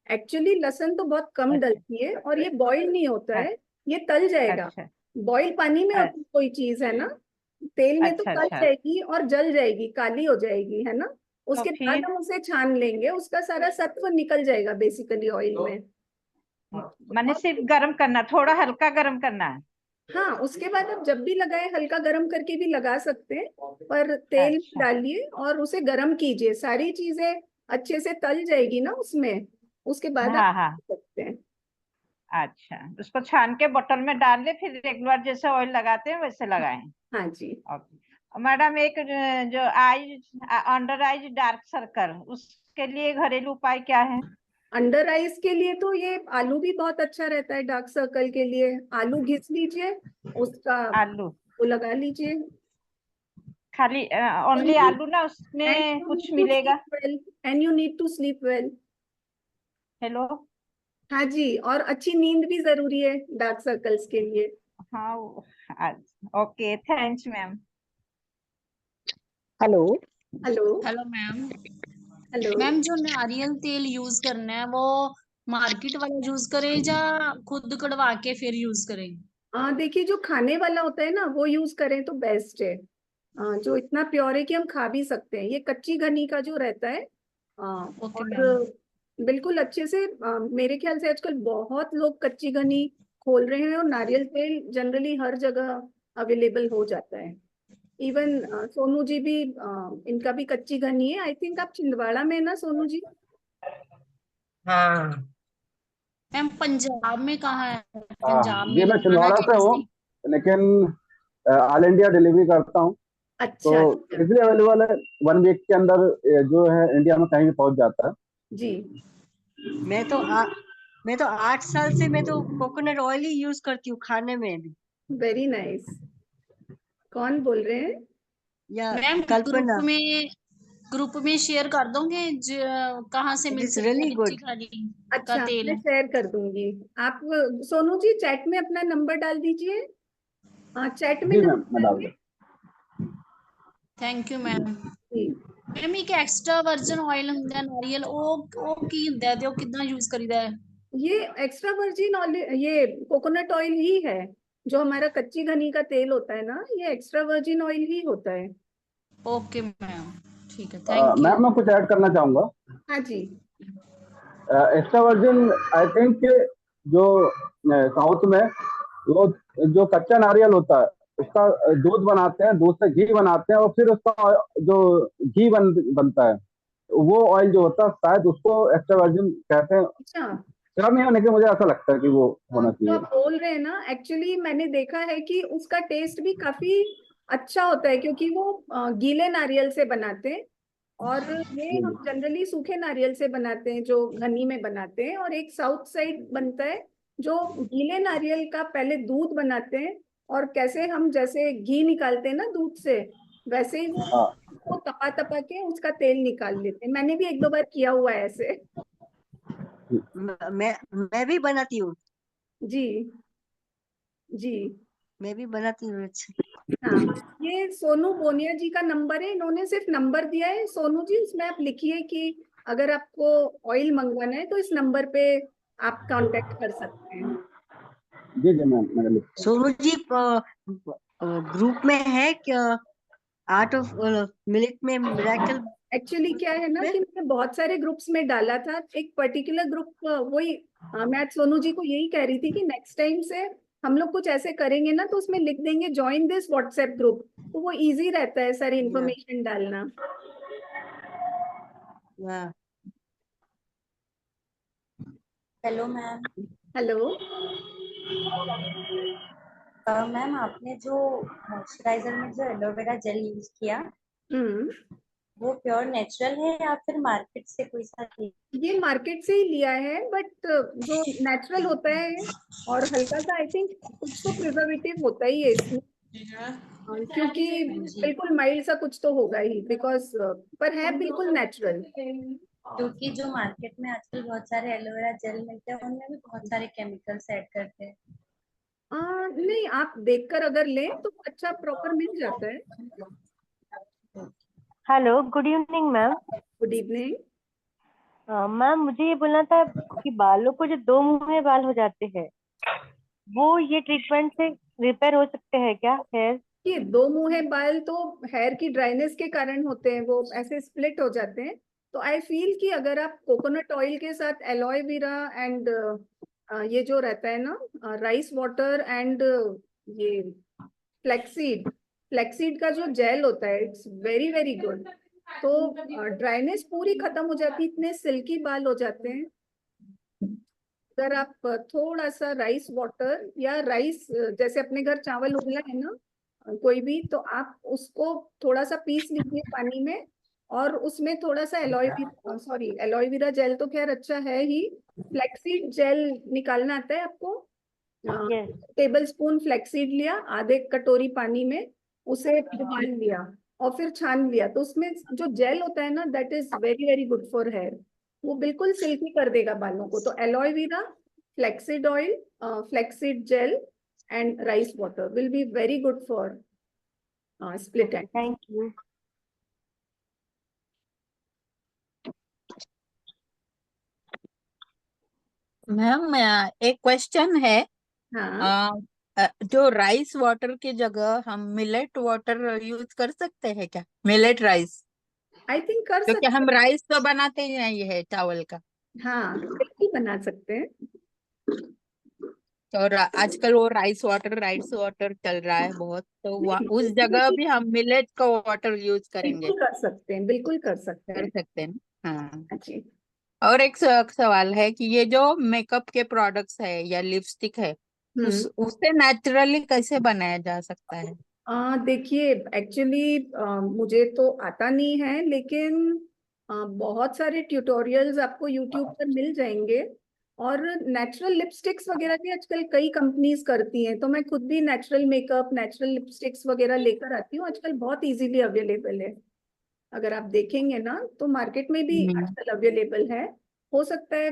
एक्चुअली। लहसुन तो बहुत कम अच्छा डलती है, और ये बॉईल नहीं होता है, ये तल जाएगा। अच्छा बॉईल पानी में होती कोई चीज है ना, तेल में तो अच्छा तल अच्छा। जाएगी और जल जाएगी, काली हो जाएगी, है ना। तो उसके बाद फिर हम उसे छान लेंगे, उसका सारा सत्व निकल जाएगा बेसिकली ऑयल में। मैंने सिर्फ गर्म करना, थोड़ा हल्का गर्म करना है। हाँ, उसके बाद आप जब भी लगाए हल्का गरम करके भी लगा सकते हैं, पर तेल अच्छा। डालिए और उसे गरम कीजिए। सारी चीजें अच्छे से तल जाएगी ना उसमें, उसके बाद हाँ आप हाँ, कर सकते हैं। अच्छा, उसको छान के बोतल में डाल ले, फिर रेगुलर जैसे ऑयल लगाते हैं वैसे लगाएं। हाँ जी। ओके मैडम, एक जो eyes under eyes dark circle, उसके लिए घरेलू उपाय क्या है? अंडर आइज के लिए तो ये आलू भी बहुत अच्छा रहता है डार्क सर्कल के लिए। आलू घिस लीजिए, उसका आलू वो लगा लीजिए। खाली ओनली आलू ना, उसमें कुछ मिलेगा? And you need to sleep well. Hello. हाँ जी, और अच्छी नींद भी जरूरी है डार्क सर्कल्स के लिए। हाँ, okay, thanks ma'am. Hello. Hello. Hello ma'am. Hello ma'am, जो नारियल तेल यूज करना है वो मार्केट वाला यूज करें या खुद कड़वा के फिर यूज करें? देखिए, जो खाने वाला होता है ना वो यूज करें तो बेस्ट है। जो इतना प्योर है कि हम खा भी सकते हैं। ये कच्ची घनी का जो रहता है, ओके और मैम। बिल्कुल अच्छे से, मेरे ख्याल से आजकल बहुत लोग कच्ची घनी खोल रहे हैं, और नारियल तेल जनरली हर जगह अवेलेबल हो जाता है। इवन सोनू जी भी, इनका भी कच्ची घनी है। आई थिंक आप छिंदवाड़ा में है ना सोनू जी? हाँ। मैम, पंजाब में कहाँ है? हाँ पंजाब जी, में मैं लगाना छिंदवाड़ा से हूँ, कैसे? लेकिन ऑल इंडिया डिलीवरी करता हूँ, तो अच्छा अच्छा। इजीली अवेलेबल है। 1 वीक के अंदर जो है इंडिया में कहीं भी पहुंच जाता है। जी। मैं तो 8 साल से मैं तो कोकोनट ऑयल ही यूज करती हूँ खाने में भी। Very nice. कौन बोल रहे हैं? या मैम, कल्पना। ग्रुप में शेयर कर दोगे कहाँ से इट मिल इज सकता रियली है कच्ची गुड। घनी का अच्छा, तेल? मैं शेयर कर दूंगी। आप सोनू जी चैट में अपना नंबर डाल दीजिए। हाँ, चैट में जी मैम, नंबर मैं डाल डालिए। Thank you ma'am. जी। मैम, एक एक्स्ट्रा वर्जिन ऑयल ਹੁੰਦਾ ਹੈ ਨਾਰੀਅਲ, ਉਹ ਕੀ ਹੁੰਦਾ ਹੈ ਤੇ ਉਹ ਕਿੱਦਾਂ ਯੂਜ਼ ਕਰੀਦਾ ਹੈ? ये एक्स्ट्रा वर्जिन ऑयल, ये कोकोनट ऑयल ही है। जो हमारा कच्ची घनी का तेल होता है ना, ये एक्स्ट्रा वर्जिन ऑयल ही होता है। ओके मैम, ठीक है, थैंक यू। मैम मैं कुछ ऐड करना चाहूंगा। हाँ जी। एक्स्ट्रा वर्जिन, आई थिंक जो साउथ में वो जो कच्चा नारियल होता है उसका दूध बनाते हैं, दूध से घी बनाते हैं, और फिर उसका जो घी बनता है, वो ऑयल जो होता है शायद उसको एक्स्ट्रा वर्जिन कहते हैं। अच्छा, श्योर नहीं होने के, मुझे ऐसा लगता है कि वो होना जो चाहिए। आप बोल रहे हैं ना, एक्चुअली मैंने देखा है कि उसका टेस्ट भी काफी अच्छा होता है, क्योंकि वो गीले नारियल से बनाते हैं। और ये जी हम जनरली सूखे नारियल से बनाते हैं, जो घनी में बनाते हैं। और एक साउथ साइड बनता है जो गीले नारियल का पहले दूध बनाते हैं, और कैसे हम जैसे घी निकालते हैं ना दूध से, वैसे ही हाँ। वो तपा तपा के उसका तेल निकाल लेते हैं। मैंने भी एक दो बार किया हुआ है ऐसे। मैं भी बनाती हूँ। जी। जी। मैं भी बनाती हूँ। अच्छा। हाँ, ये सोनू बोनिया जी का नंबर है। इन्होंने सिर्फ नंबर दिया है सोनू जी, उसमें आप लिखिए कि अगर आपको ऑयल मंगवाना है तो इस नंबर पे आप कांटेक्ट कर सकते हैं। जी जी मैम, मैंने लिखा। सोनू जी ग्रुप में है क्या? आर्ट ऑफ मिल्क में मिरेकल एक्चुअली क्या है ना में? कि मैंने बहुत सारे ग्रुप्स में डाला था, एक पर्टिकुलर ग्रुप, वही मैं आज सोनू जी को यही कह रही थी कि नेक्स्ट टाइम से हम लोग कुछ ऐसे करेंगे ना तो उसमें लिख देंगे ज्वाइन दिस व्हाट्सएप ग्रुप, तो वो इजी रहता है सारी इंफॉर्मेशन डालना। Hello ma'am. हेलो मैम, आपने जो मॉइस्चराइजर में जो एलोवेरा जेल यूज किया, वो प्योर नेचुरल है या फिर मार्केट से कोई सा लिया? ये मार्केट से ही लिया है, बट जो नेचुरल होता है, और हल्का सा आई थिंक कुछ तो प्रिजर्वेटिव होता ही है इसमें, क्योंकि बिल्कुल माइल्ड सा कुछ तो होगा ही, बिकॉज पर है बिल्कुल नेचुरल। क्योंकि जो मार्केट में आजकल बहुत सारे एलोवेरा जेल मिलते हैं, उनमें भी बहुत सारे केमिकल्स ऐड करते हैं। नहीं, आप देखकर अगर लें तो अच्छा प्रॉपर मिल जाता है। Hello, good evening ma'am. Good evening. Ma'am, मुझे ये बोलना था कि बालों को जो दो मुंहे बाल हो जाते हैं, वो ये ट्रीटमेंट से रिपेयर हो सकते हैं क्या हेयर? ये दो मुंहे बाल तो हेयर की ड्राइनेस के कारण होते हैं, वो ऐसे स्प्लिट हो जाते हैं। तो आई फील कि अगर आप कोकोनट ऑयल के साथ एलोए वेरा एंड ये जो रहता है ना राइस वाटर एंड ये फ्लैक्सीड का जो जेल होता है, इट्स वेरी वेरी गुड। तो ड्राइनेस पूरी खत्म हो जाती है, इतने सिल्की बाल हो जाते हैं। अगर आप थोड़ा सा राइस वाटर या राइस, जैसे अपने घर चावल उबला है ना कोई भी, तो आप उसको थोड़ा सा पीस लीजिए पानी में, और उसमें थोड़ा सा एलोवेरा जेल तो खैर अच्छा है ही, फ्लैक्सीड जेल निकालना आता है आपको। टेबल स्पून फ्लैक्सीड लिया, आधे कटोरी पानी में उसे उबाल लिया और फिर छान लिया, तो उसमें जो जेल होता है ना, that is very very good for hair. वो बिल्कुल सिल्की कर देगा बालों को। तो aloe vera, flaxseed oil, flaxseed gel and rice water will be very good for split end. Thank you. Ma'am एक क्वेश्चन है। हाँ, जो राइस वाटर की जगह हम मिलेट वाटर यूज कर सकते हैं क्या? मिलेट राइस, आई थिंक कर क्योंकि सकते हम राइस तो बनाते ही नहीं है चावल का। हाँ, बिल्कुल बना सकते हैं। और आजकल वो राइस वाटर चल रहा है बहुत, तो उस जगह भी हम मिलेट का वाटर यूज करेंगे। बिल्कुल कर सकते हैं, बिल्कुल कर सकते कर हैं। सकते हैं ना? हाँ। जी। और एक सवाल है कि ये जो मेकअप के प्रोडक्ट्स है या लिपस्टिक है, उससे नेचुरली कैसे बनाया जा सकता है? देखिए, एक्चुअली मुझे तो आता नहीं है, लेकिन बहुत सारे ट्यूटोरियल्स आपको यूट्यूब पर मिल जाएंगे। और नेचुरल लिपस्टिक्स वगैरह भी आजकल कई कंपनीज करती हैं, तो मैं खुद भी नेचुरल मेकअप, नेचुरल लिपस्टिक्स वगैरह लेकर आती हूँ। आजकल बहुत इजीली अवेलेबल है, अगर आप देखेंगे ना तो मार्केट में भी आजकल अवेलेबल है। हो सकता है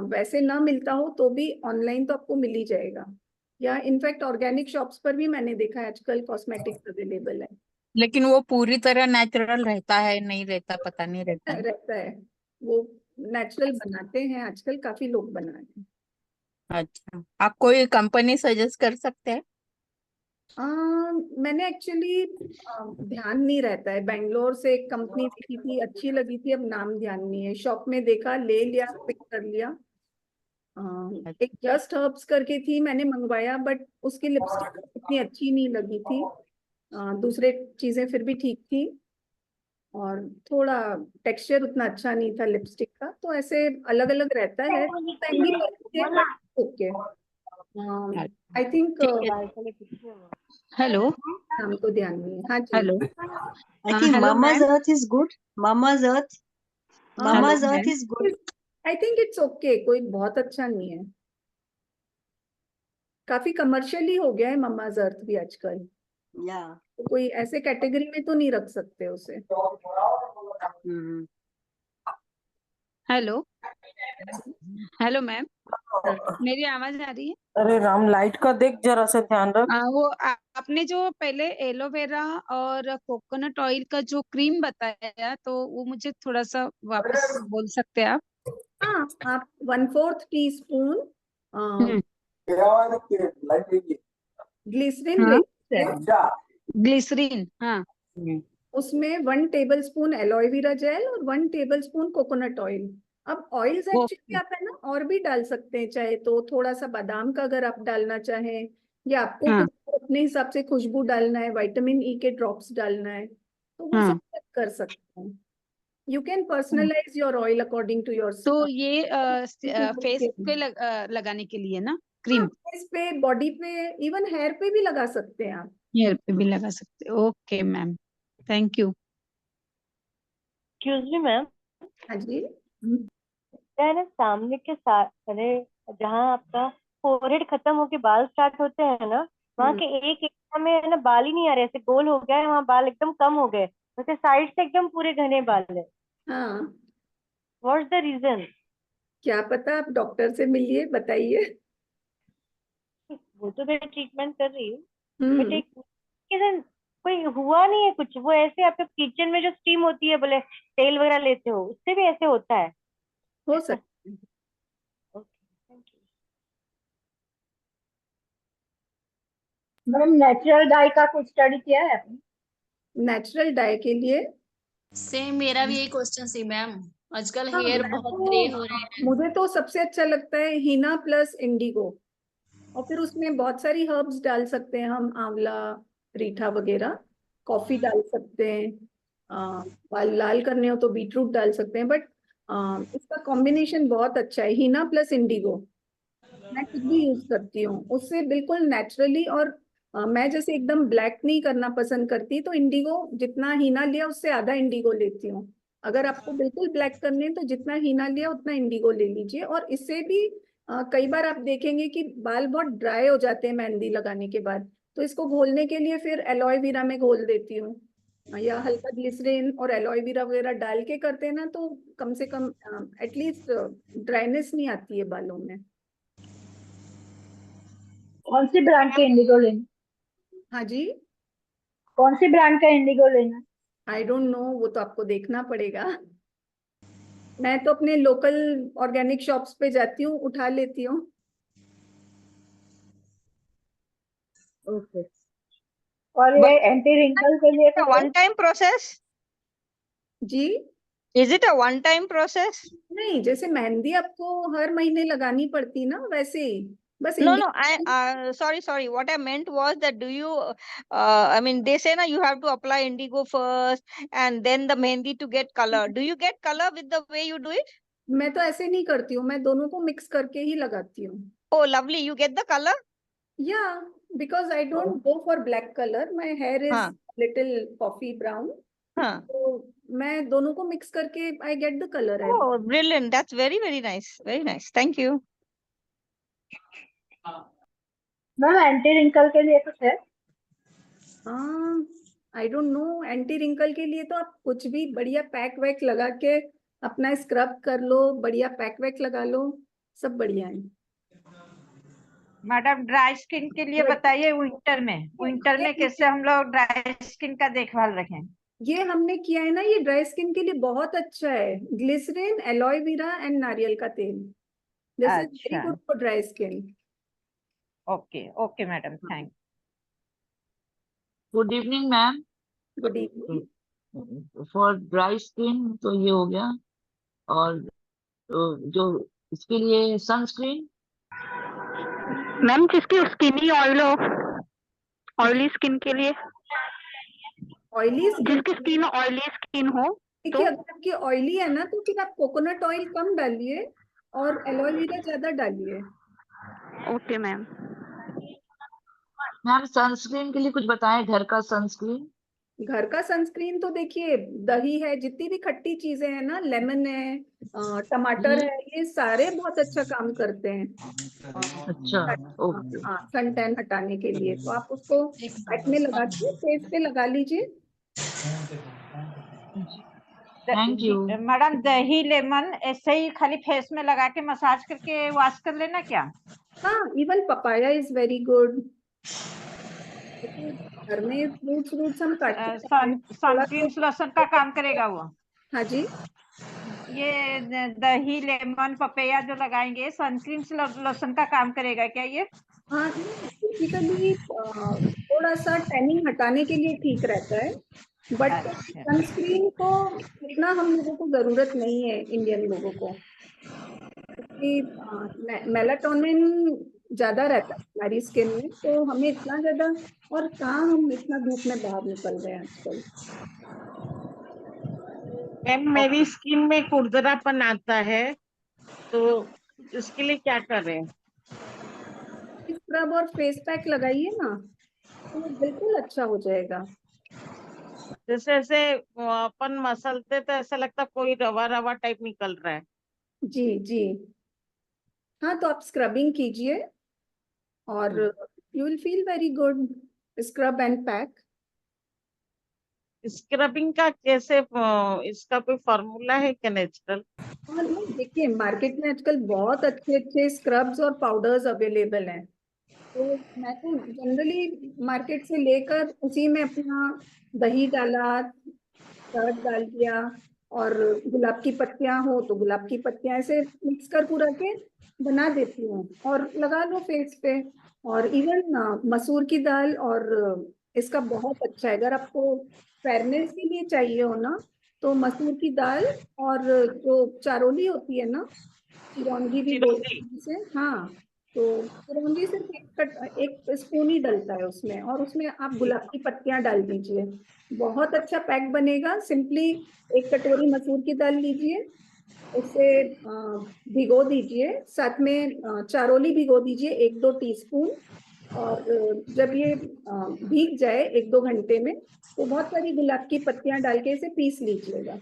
वैसे ना मिलता हो तो भी ऑनलाइन तो आपको मिल ही जाएगा, या इनफैक्ट ऑर्गेनिक शॉप्स पर भी मैंने देखा है आजकल कॉस्मेटिक्स अवेलेबल है। लेकिन वो पूरी तरह नेचुरल रहता है नहीं रहता, पता नहीं रहता है। रहता है, वो नेचुरल बनाते हैं, आजकल काफी लोग बना रहे हैं। अच्छा, आप कोई कंपनी सजेस्ट कर सकते हैं? मैंने एक्चुअली ध्यान नहीं रहता है। बेंगलोर से एक कंपनी देखी थी, अच्छी लगी थी, अब नाम ध्यान नहीं है। शॉप में देखा, ले लिया, पिक कर लिया। एक जस्ट हर्ब्स करके थी, मैंने मंगवाया, बट उसकी लिपस्टिक इतनी अच्छी नहीं लगी थी। दूसरे चीजें फिर भी ठीक थी, और थोड़ा टेक्सचर उतना अच्छा नहीं था लिपस्टिक का। तो ऐसे अलग अलग रहता है, महंगी पड़ती है, but okay. I think hello, नाम तो ध्यान नहीं है। हाँ जी। Hello, I think hello, Mama's ma'am. Earth is good. Mama's Earth ma'am. is good. I think it's okay, कोई बहुत अच्छा नहीं है। काफी कमर्शियली हो गया है मम्माज अर्थ भी आजकल, Yeah. तो कोई ऐसे कैटेगरी में तो नहीं रख सकते उसे। हेलो, हेलो मैम, मेरी आवाज आ रही है? अरे राम, लाइट का देख जरा से ध्यान रख। आपने जो पहले एलोवेरा और कोकोनट ऑयल का जो क्रीम बताया, तो वो मुझे थोड़ा सा वापस बोल सकते हैं आप? हाँ, आप 1/4 टीस्पून ग्लिसरीन हाँ, ग्लिसरीन, हाँ, उसमें 1 टेबलस्पून एलोवेरा जेल और 1 टेबलस्पून कोकोनट ऑयल। अब ऑयल्स एक्चुअली आप है ना और भी डाल सकते हैं, चाहे तो थोड़ा सा बादाम का अगर आप डालना चाहें, या आपको हाँ, कुछ अपने हिसाब से खुशबू डालना है, विटामिन ई के ड्रॉप्स डालना है, तो वो हाँ। सब कर सकते हैं। You can personalise your oil according to your. तो ये फेस पे लगाने के लिए ना क्रीम? फेस पे, बॉडी पे, इवन हेयर पे भी लगा सकते हैं आप। हेयर पे भी लगा सकते हैं। Okay ma'am, thank you. Excuse me ma'am, हाँ जी। है ना सामने के साथ, अरे जहाँ आपका फोरहेड खत्म होके बाल स्टार्ट होते हैं ना, वहाँ के एक एरिया में है ना बाल ही नहीं आ रहे, ऐसे गोल हो गया है, वहाँ बाल एकदम कम हो गए, वैसे साइड से एकदम पूरे घने बाल है। हाँ, व्हाट्स द रीजन? क्या पता, आप डॉक्टर से मिलिए, बताइए। वो तो मैं ट्रीटमेंट कर रही हूँ, बट एक रीजन कोई हुआ नहीं है कुछ। वो ऐसे आपके किचन में जो स्टीम होती है, बोले तेल वगैरह लेते हो, उससे भी ऐसे होता है? हो सकता है। मैम, नेचुरल डाई का कुछ स्टडी किया है आपने? नेचुरल डाई के लिए सेम मेरा भी यही क्वेश्चन सी मैम। आजकल हाँ, हेयर मैं बहुत ग्रे हो तो रहे हैं। मुझे तो सबसे अच्छा लगता है हीना प्लस इंडिगो, और फिर उसमें बहुत सारी हर्ब्स डाल सकते हैं हम, आंवला, रीठा वगैरह, कॉफी डाल सकते हैं, बाल लाल करने हो तो बीटरूट डाल सकते हैं, बट इसका कॉम्बिनेशन बहुत अच्छा है, हीना प्लस इंडिगो। मैं खुद भी यूज करती हूँ उससे, बिल्कुल नेचुरली। और मैं जैसे एकदम ब्लैक नहीं करना पसंद करती, तो इंडिगो जितना हीना लिया उससे आधा इंडिगो लेती हूँ। अगर आपको बिल्कुल ब्लैक करने हैं तो जितना हीना लिया उतना इंडिगो ले लीजिए। और इससे भी कई बार आप देखेंगे कि बाल बहुत ड्राई हो जाते हैं मेहंदी लगाने के बाद, तो इसको घोलने के लिए फिर एलोए वीरा में घोल देती हूँ, या हल्का ग्लिसरीन और एलोए वीरा वगैरह डाल के करते हैं ना, तो कम से कम एटलीस्ट ड्राइनेस नहीं आती है बालों में। कौन सी ब्रांड के इंडिगो लेना? हाँ जी, कौन सी ब्रांड का इंडिगो लेना? आई डोंट नो, वो तो आपको देखना पड़ेगा। मैं तो अपने लोकल ऑर्गेनिक शॉप्स पे जाती हूँ, उठा लेती हूँ। ओके। और ये एंटी रिंकल के लिए कुछ है? One time process? जी is it a one time process? नहीं, जैसे मेहंदी आपको हर महीने लगानी पड़ती ना, वैसे ही बस No, India. no, sorry. What I meant was that I mean, they say na you have to apply indigo first and then the mehndi to get color. Do you get color with the way you do it? मैं तो ऐसे नहीं करती हूँ, मैं दोनों को mix करके ही लगाती हूँ। Oh, lovely. You get the color? Yeah, because I don't go for black color. My hair is हाँ, little coffee brown. हाँ. तो मैं दोनों को मिक्स करके I get the color. Oh, brilliant. That's very, very nice. Very nice. Thank you. Ma'am anti wrinkle के लिए कुछ है? हाँ, I don't know, anti wrinkle के लिए तो आप कुछ भी बढ़िया पैक वैक लगा के अपना स्क्रब कर लो, बढ़िया पैक वैक लगा लो, सब बढ़िया है। मैडम ड्राई स्किन के लिए बताइए, विंटर में कैसे हम लोग ड्राई स्किन का देखभाल रखें? ये हमने किया है ना, ये ड्राई स्किन के लिए बहुत अच्छा है, ग्लिसरीन, एलोए वीरा एंड नारियल का तेल, this is very good for dry skin. Okay okay madam, thank. Good evening ma'am. Good evening. For dry skin तो ये हो गया, और जो इसके लिए सनस्क्रीन? मैम जिसकी स्किनी ऑयल हो, ऑयली स्किन के लिए, ऑयली जिसकी स्किन ऑयली स्किन हो, देखिए अगर आपकी ऑयली है ना, तो फिर आप कोकोनट ऑयल कम डालिए और एलोए वीरा ज्यादा डालिए। Okay ma'am. मैम सनस्क्रीन के लिए कुछ बताएं, घर का सनस्क्रीन। घर का सनस्क्रीन तो देखिए, दही है, जितनी भी खट्टी चीजें हैं ना, लेमन है, टमाटर है, ये सारे बहुत अच्छा काम करते हैं अच्छा, ओके। सन टैन हटाने के लिए। तो आप उसको पैक में लगा के फेस पे लगा लीजिए। थैंक यू मैडम दही लेमन ऐसे ही खाली फेस में लगा के मसाज करके वॉश कर लेना क्या? हाँ, even papaya is very good. घर में फ्रूट्स हम काटते सनस्क्रीन लहसुन का काम करेगा वो? हाँ जी, ये दही लेमन पपैया जो लगाएंगे, सनस्क्रीन लहसुन का काम करेगा क्या ये? हाँ, बेसिकली थोड़ा सा टैनिंग हटाने के लिए ठीक रहता है, बट सनस्क्रीन को इतना हम लोगों को जरूरत नहीं है, इंडियन लोगों को, क्योंकि मेलाटोनिन ज्यादा रहता है हमारी स्किन में, तो हमें इतना ज्यादा, और कहाँ हम इतना धूप में बाहर निकल रहे हैं आजकल। मैम मेरी स्किन में खुरदरापन आता है, तो इसके लिए क्या करें? स्क्रब और फेस पैक लगाइए ना, तो बिल्कुल अच्छा हो जाएगा। जैसे जैसे अपन मसलते तो ऐसा लगता कोई रवा रवा टाइप निकल रहा है। जी जी, हाँ, तो आप स्क्रबिंग कीजिए और you will feel very good. Scrub and pack. Scrubbing का कैसे, इसका कोई फॉर्मूला है क्या नेचुरल? और नहीं, देखिए मार्केट में आजकल बहुत अच्छे अच्छे स्क्रब्स और पाउडर्स अवेलेबल हैं, तो मैं तो जनरली मार्केट से लेकर उसी में अपना दही डाला, शहद डाल दिया, और गुलाब की पत्तियां हो तो गुलाब की पत्तियां ऐसे मिक्स कर पूरा के बना देती हूँ और लगा लो फेस पे। और इवन मसूर की दाल, और इसका बहुत अच्छा है अगर आपको फेयरनेस के लिए चाहिए हो ना, तो मसूर की दाल और जो चारोली होती है ना, चिरौंजी भी बोलते हैं जिसे, हाँ, तो चिरौंजी सिर्फ एक स्पून ही डलता है उसमें, और उसमें आप गुलाब की पत्तियां डाल दीजिए, बहुत अच्छा पैक बनेगा। सिंपली 1 कटोरी मसूर की दाल लीजिए, उसे भिगो दीजिए, साथ में चारोली भिगो दीजिए 1-2 टीस्पून, और जब ये भीग जाए 1-2 घंटे में, तो बहुत सारी गुलाब की पत्तियां डाल के इसे पीस लीजिएगा।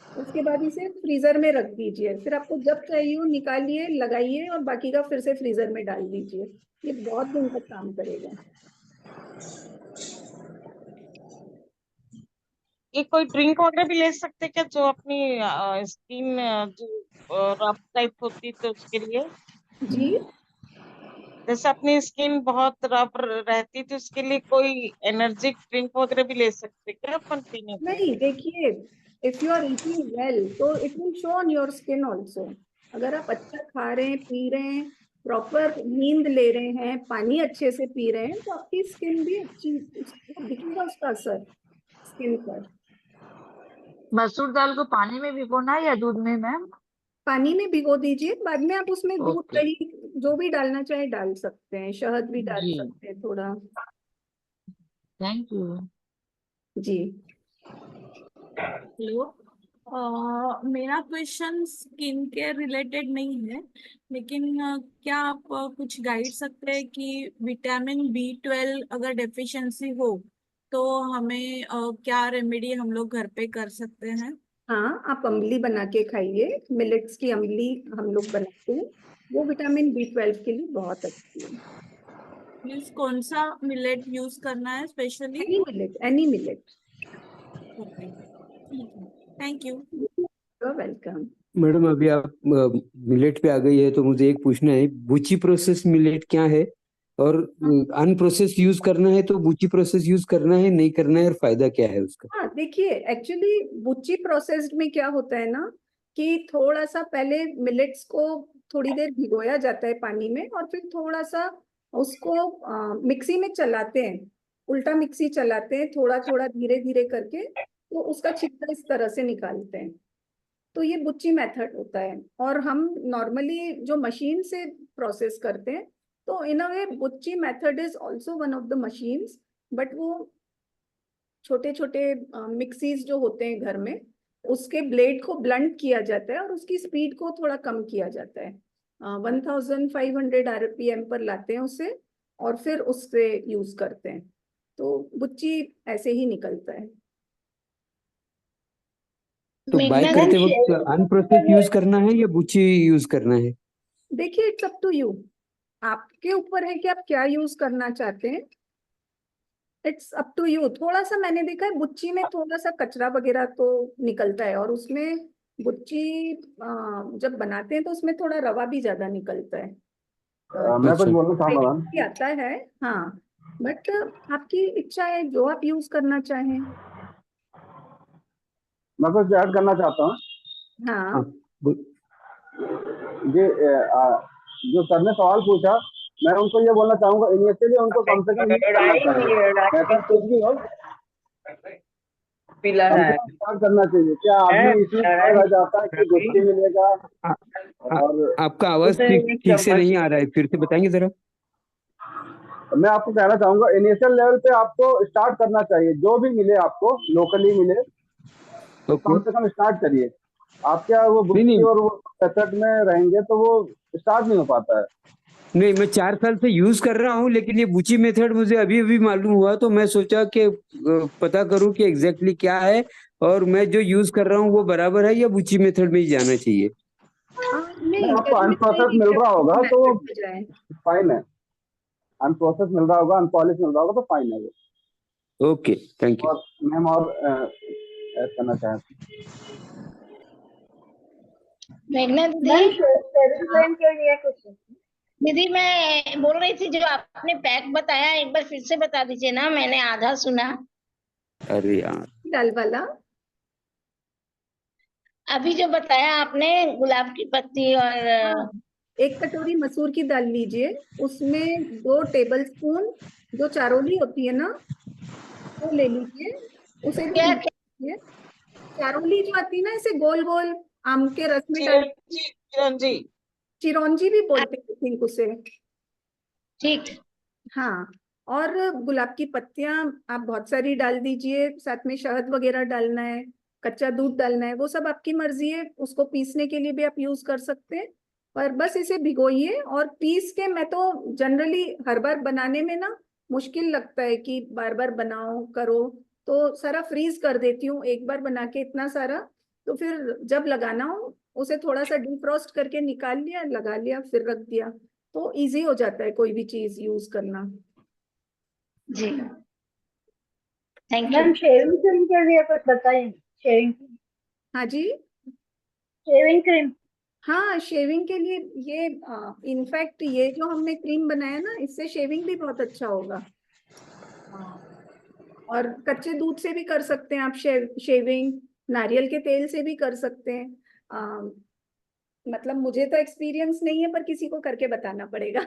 उसके बाद इसे फ्रीजर में रख दीजिए, फिर आपको जब चाहिए हो निकालिए, लगाइए, और बाकी का फिर से फ्रीजर में डाल दीजिए। ये बहुत दिन तक काम करेगा। ये कोई ड्रिंक वगैरह भी ले सकते क्या, जो अपनी स्किन जो रफ टाइप होती तो उसके लिए? जी, जैसे अपनी स्किन बहुत रफ रहती तो उसके लिए कोई एनर्जिक ड्रिंक वगैरह भी ले सकते क्या अपन पीने के? नहीं, देखिए, if you are eating well तो it will show on your skin also. अगर आप अच्छा खा रहे हैं, पी रहे हैं, प्रॉपर नींद ले रहे हैं, पानी अच्छे से पी रहे हैं, तो आपकी स्किन भी अच्छी दिखेगा, उसका असर स्किन पर। मसूर दाल को पानी में भिगोना है या दूध में मैम? पानी में भिगो दीजिए, बाद में आप उसमें दूध, ओके। दही जो भी डालना चाहे डाल सकते हैं, शहद भी डाल जी, सकते हैं थोड़ा। Thank you. जी, हेलो, मेरा क्वेश्चन स्किन केयर रिलेटेड नहीं है, लेकिन क्या आप कुछ गाइड सकते हैं कि विटामिन B12 अगर डेफिशिएंसी हो तो हमें क्या रेमेडी हम लोग घर पे कर सकते हैं? हाँ, आप अम्बली बना के खाइए, मिलेट्स की अम्बली हम लोग बनाते हैं, वो विटामिन B12 के लिए बहुत अच्छी है। मीन्स कौन सा मिलेट यूज करना है स्पेशली? Any millet, any millet. Okay, ठीक है, thank you. You are welcome. Madam अभी आप मिलेट पे आ गई है तो मुझे एक पूछना है, बूची प्रोसेस मिलेट क्या है, और अनप्रोसेस यूज करना है तो बूची प्रोसेस यूज करना है नहीं करना है, और फायदा क्या है उसका? हाँ, देखिए, एक्चुअली बुच्ची प्रोसेस्ड में क्या होता है ना, कि थोड़ा सा पहले मिलेट्स को थोड़ी देर भिगोया जाता है पानी में, और फिर थोड़ा सा उसको मिक्सी में चलाते हैं, उल्टा मिक्सी चलाते हैं, थोड़ा थोड़ा धीरे धीरे करके, तो उसका छिलका इस तरह से निकालते हैं। तो ये बुच्ची मेथड होता है, और हम नॉर्मली जो मशीन से प्रोसेस करते हैं, तो इन अ वे बुच्ची method is also one of the machines, but वो छोटे छोटे मिक्सीज जो होते हैं घर में, उसके ब्लेड को ब्लंट किया जाता है और उसकी स्पीड को थोड़ा कम किया जाता है। 1500 RPM पर लाते हैं उसे, और फिर उससे यूज करते हैं, तो बुच्ची ऐसे ही निकलता है। तो बाय करते वक्त अनप्रोसेस यूज करना है या बूची यूज करना है? देखिए, इट्स अप टू यू, आपके ऊपर है कि आप क्या यूज करना चाहते हैं। It's up to you. थोड़ा सा मैंने देखा है बुच्ची में थोड़ा सा कचरा वगैरह तो निकलता है, और उसमें बुच्ची जब बनाते हैं तो उसमें थोड़ा रवा भी ज्यादा निकलता है। मैं कुछ बोलना चाहूंगा मैम। आता है, हाँ, बट आपकी इच्छा है जो आप यूज करना चाहें। मैं कुछ ऐड करना चाहता हूँ। हाँ, ये जो सर ने सवाल पूछा, मैं उनको ये बोलना चाहूंगा, इनिशियली उनको कम से कम कुछ भी हो स्टार्ट करना चाहिए। क्या आदमी इसमें रह जाता है कि गुस्से मिलेगा? और आपका आवाज ठीक से नहीं आ रहा है, फिर से बताएंगे जरा। मैं आपको कहना चाहूंगा, इनिशियल लेवल पे आपको स्टार्ट करना चाहिए, जो भी मिले आपको, लोकली मिले, तो कम से कम स्टार्ट करिए। आप क्या वो बुद्धि और वो मेथड में रहेंगे तो वो स्टार्ट नहीं हो पाता है। नहीं, मैं 4 साल से यूज कर रहा हूँ, लेकिन ये बूची मेथड मुझे अभी अभी मालूम हुआ, तो मैं सोचा कि पता करूं कि एग्जैक्टली क्या है, और मैं जो यूज कर रहा हूँ वो बराबर है या बूची मेथड में ही जाना चाहिए। आपको अनप्रोसेस मिल रहा होगा तो फाइन है, अनप्रोसेस मिल रहा होगा, अनपॉलिश मिल रहा होगा तो फाइन है वो। Okay, thank you. और मैम और ऐड करना चाहते मेघना दीदी, मैं बोल रही थी, जो आपने पैक बताया एक बार फिर से बता दीजिए ना, मैंने आधा सुना। अरे यार, दाल वाला अभी जो बताया आपने, गुलाब की पत्ती और 1 कटोरी मसूर की दाल लीजिए, उसमें 2 टेबलस्पून जो चारोली होती है ना, वो ले लीजिए, उसे भी चारोली जो आती है ना, ऐसे गोल गोल आम के रस में डाल, चिरंजी चिरौंजी भी बोलते हैं थिंक उसे। ठीक। हाँ, और गुलाब की पत्तियां आप बहुत सारी डाल दीजिए, साथ में शहद वगैरह डालना है, कच्चा दूध डालना है, वो सब आपकी मर्जी है। उसको पीसने के लिए भी आप यूज कर सकते हैं, पर बस इसे भिगोइए और पीस के। मैं तो जनरली हर बार बनाने में ना मुश्किल लगता है कि बार बार बनाओ करो, तो सारा फ्रीज कर देती हूँ एक बार बना के इतना सारा। तो फिर जब लगाना हो उसे थोड़ा सा डिफ्रोस्ट करके निकाल लिया, लगा लिया, फिर रख दिया, तो इजी हो जाता है कोई भी चीज यूज करना। जी thank ma'am you. Shaving cream के लिए कुछ बताइए। शेविंग हाँ जी, शेविंग क्रीम। हाँ शेविंग के लिए ये इनफैक्ट ये जो हमने क्रीम बनाया ना, इससे शेविंग भी बहुत अच्छा होगा। और कच्चे दूध से भी कर सकते हैं आप शेविंग, नारियल के तेल से भी कर सकते हैं। मतलब मुझे तो एक्सपीरियंस नहीं है, पर किसी को करके बताना पड़ेगा।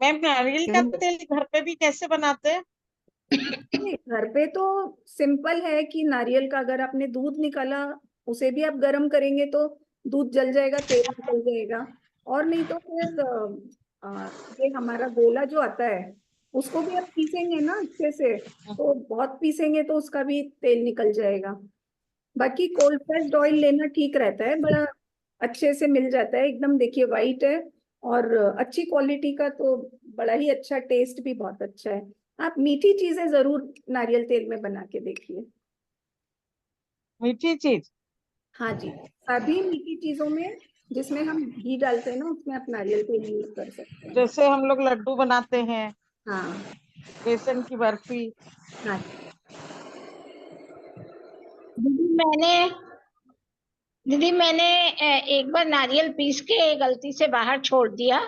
मैम नारियल का तेल घर पे भी कैसे बनाते हैं? घर पे तो सिंपल है कि नारियल का अगर आपने दूध निकाला, उसे भी आप गर्म करेंगे तो दूध जल जाएगा, तेल निकल जाएगा। और नहीं तो फिर ये हमारा गोला जो आता है, उसको भी आप पीसेंगे ना अच्छे से, तो बहुत पीसेंगे तो उसका भी तेल निकल जाएगा। बाकी कोल्ड प्रेस्ड ऑयल लेना ठीक रहता है, बड़ा अच्छे से मिल जाता है एकदम। देखिए वाइट है और अच्छी क्वालिटी का, तो बड़ा ही अच्छा, टेस्ट भी बहुत अच्छा है। आप मीठी चीजें जरूर नारियल तेल में बना के देखिए। मीठी चीज? हाँ जी, सभी मीठी चीजों में जिसमें हम घी डालते हैं ना, उसमें आप नारियल तेल यूज कर सकते हैं। जैसे हम लोग लड्डू बनाते हैं, हाँ, बेसन की बर्फी। हाँ। दीदी मैंने एक बार नारियल पीस के गलती से बाहर छोड़ दिया,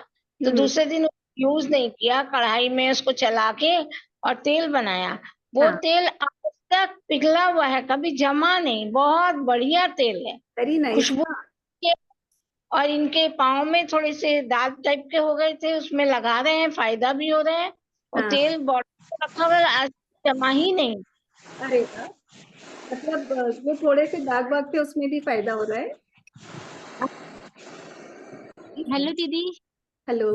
तो दूसरे दिन यूज नहीं किया, कढ़ाई में उसको चला के और तेल बनाया। वो तेल आज तक पिघला हुआ है, कभी जमा नहीं। बहुत बढ़िया तेल है, वेरी नाइस। खुशबू के। और इनके पाँव में थोड़े से दाग टाइप के हो गए थे, उसमें लगा रहे हैं, फायदा भी हो रहा है। और तेल बॉटल में रखा हुआ है, आज जमा ही नहीं। अरे वाह, मतलब जो थोड़े से दाग वाग थे उसमें भी फायदा हो रहा है। हेलो दीदी। हेलो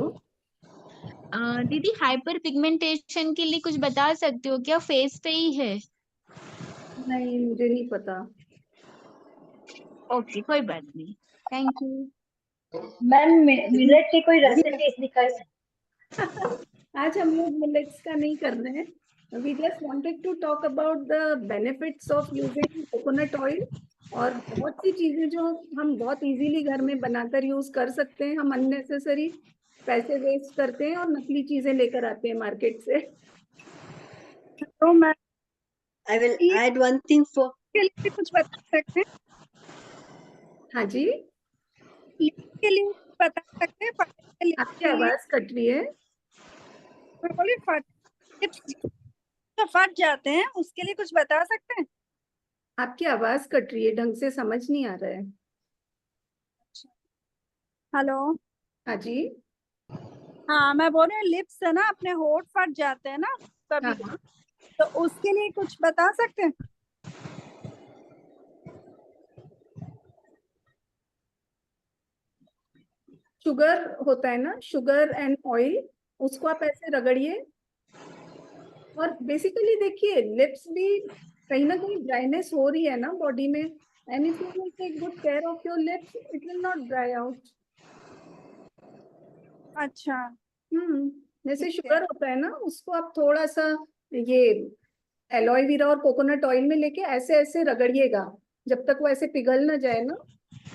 दीदी, हाइपर पिगमेंटेशन के लिए कुछ बता सकते हो क्या? फेस पे ही है। नहीं, मुझे नहीं पता। ओके, कोई बात नहीं, थैंक यू। मैम मिलेट की कोई रेसिपी दिखाइए। आज हम लोग मिलेट्स का नहीं कर रहे हैं। We just wanted to talk about the benefits of using coconut oil, और बहुत सी चीजें जो हम बहुत इजीली घर में बनाकर यूज कर सकते हैं। हम अननेसेसरी पैसे वेस्ट करते हैं और नकली चीजें लेकर आते हैं मार्केट से। तो मैं I will add one thing for के लिए कुछ बता सकते हैं? हाँ जी, के लिए बता सकते हैं? आपकी आवाज कट रही है। मैं बोली तो फट जाते हैं, उसके लिए कुछ बता सकते हैं? आपकी आवाज कट रही है, ढंग से समझ नहीं आ रहा है। हेलो। हाँ जी। हाँ, मैं बोल रही हूँ लिप्स है ना, अपने होठ फट जाते हैं ना कभी, तो उसके लिए कुछ बता सकते हैं? शुगर होता है ना, शुगर एंड ऑयल, उसको आप ऐसे रगड़िए। और बेसिकली देखिए, लिप्स भी कहीं ना कहीं ड्राइनेस हो रही है ना बॉडी में, and if you will take good care of your lips, it will not dry out. अच्छा। जैसे शुगर होता है ना, उसको आप थोड़ा सा ये एलोए वेरा और कोकोनट ऑयल में लेके ऐसे ऐसे रगड़िएगा, जब तक वो ऐसे पिघल ना जाए ना,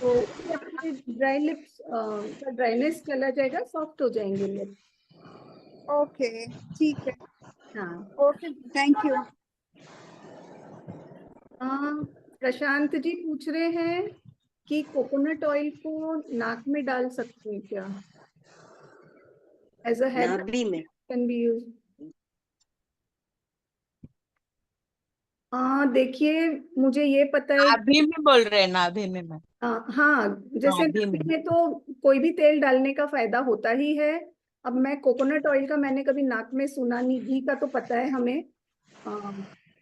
तो आपके ड्राई लिप्स का ड्राइनेस चला जाएगा, सॉफ्ट हो जाएंगे लिप्स। ओके, ठीक है। हाँ, okay, thank you. Prashant ji पूछ रहे हैं कि कोकोनट ऑयल को नाक में डाल सकते हैं क्या? एज अ हेयर नाभि में कैन बी यूज। देखिए, मुझे ये पता है नाभि में बोल रहे हैं, नाभि में मैं। हाँ, जैसे नाभि में तो कोई भी तेल डालने का फायदा होता ही है। अब मैं कोकोनट ऑयल का मैंने कभी नाक में सुना नहीं, घी का तो पता है हमें।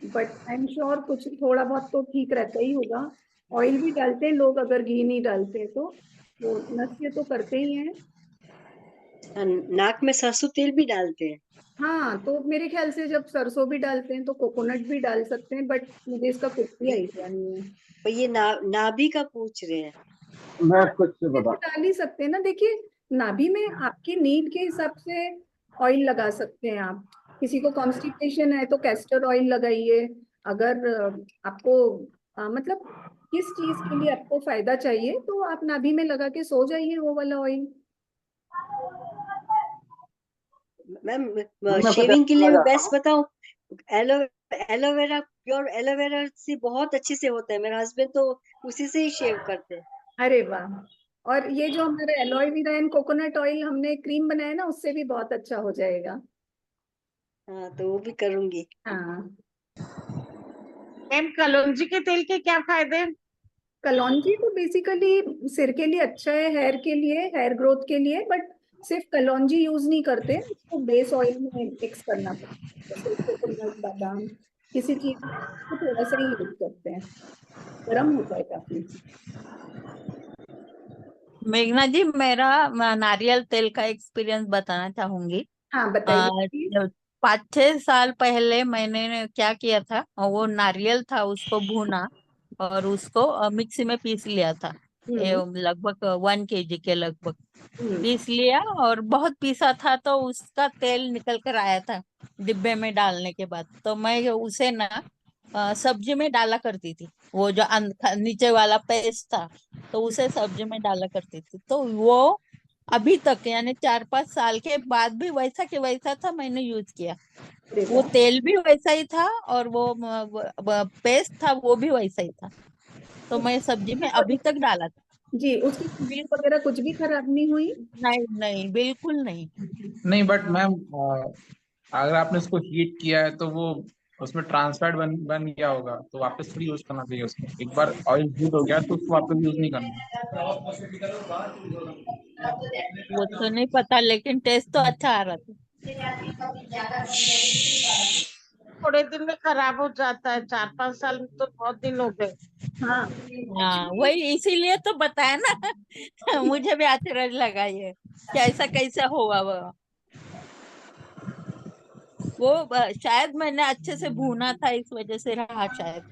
बट आई एम श्योर कुछ थोड़ा बहुत तो ठीक रहता ही होगा। ऑयल भी डालते हैं लोग, अगर घी नहीं डालते तो वो नस्य तो करते ही हैं। नाक में सरसों तेल भी डालते हैं। हाँ, तो मेरे ख्याल से जब सरसों भी डालते हैं तो कोकोनट भी डाल सकते हैं, बट मुझे इसका कुछ भी आइडिया नहीं है। तो ये नाभि का पूछ रहे हैं। मैं कुछ तो बता डाल ही सकते हैं ना। देखिए, नाभि में आपकी नीड के हिसाब से ऑयल लगा सकते हैं आप। किसी को कॉन्स्टिपेशन है तो कैस्टर ऑयल लगाइए। अगर आपको मतलब किस चीज के लिए आपको फायदा चाहिए तो आप नाभि में लगा के सो जाइए वो वाला ऑयल। मैम शेविंग के लिए मैं बेस्ट बताऊं, एलोवेरा, प्योर एलोवेरा से बहुत अच्छे से होता है। मेरा हस्बैंड तो उसी से ही शेव करते हैं। अरे वाह! और ये जो हमारा alloy vera and coconut oil हमने क्रीम बनाया ना, उससे भी बहुत अच्छा हो जाएगा। हाँ, तो वो भी करूंगी। हाँ, मैम कलौंजी के तेल के क्या फायदे? कलौंजी तो बेसिकली सिर के लिए अच्छा है, हेयर के लिए, हेयर ग्रोथ के लिए, बट सिर्फ कलौंजी यूज नहीं करते, उसको बेस ऑयल में मिक्स करना पड़ता है। जैसे कोकोनट, बादाम, किसी चीज को थोड़ा सा ही यूज करते हैं, गर्म होता है काफी। मेघना जी, मेरा नारियल तेल का एक्सपीरियंस बताना चाहूंगी। हाँ, बताइए। 5-6 साल पहले मैंने क्या किया था, वो नारियल था, उसको भूना और उसको मिक्सी में पीस लिया था। लगभग 1 kg के लगभग पीस लिया, और बहुत पीसा था तो उसका तेल निकल कर आया था डिब्बे में डालने के बाद। तो मैं उसे ना सब्जी में डाला करती थी। वो जो नीचे वाला पेस्ट था तो उसे सब्जी में डाला करती थी। तो वो अभी तक यानी 4-5 साल के बाद भी वैसा के वैसा था, मैंने यूज किया। वो तेल भी वैसा ही था और वो पेस्ट था वो भी वैसा ही था। तो मैं सब्जी में अभी तक डाला था। जी, उसकी खुशबू वगैरह कुछ भी खराब नहीं हुई? नहीं नहीं, बिल्कुल नहीं। नहीं, बट मैम अगर आपने उसको हीट किया है तो वो उसमें ट्रांसफैट बन गया होगा, तो वापस थोड़ी यूज करना चाहिए उसको। एक बार ऑयल हीट हो गया तो उसको वापस यूज नहीं करना। वो तो नहीं पता, लेकिन टेस्ट तो अच्छा आ रहा था। थोड़े दिन में खराब हो जाता है, 4-5 साल में तो बहुत दिन हो गए। हाँ, वही इसीलिए तो बताया ना। मुझे भी आश्चर्य लगा ये कि ऐसा कैसा होगा। वो शायद मैंने अच्छे से भूना था, इस वजह से रहा शायद।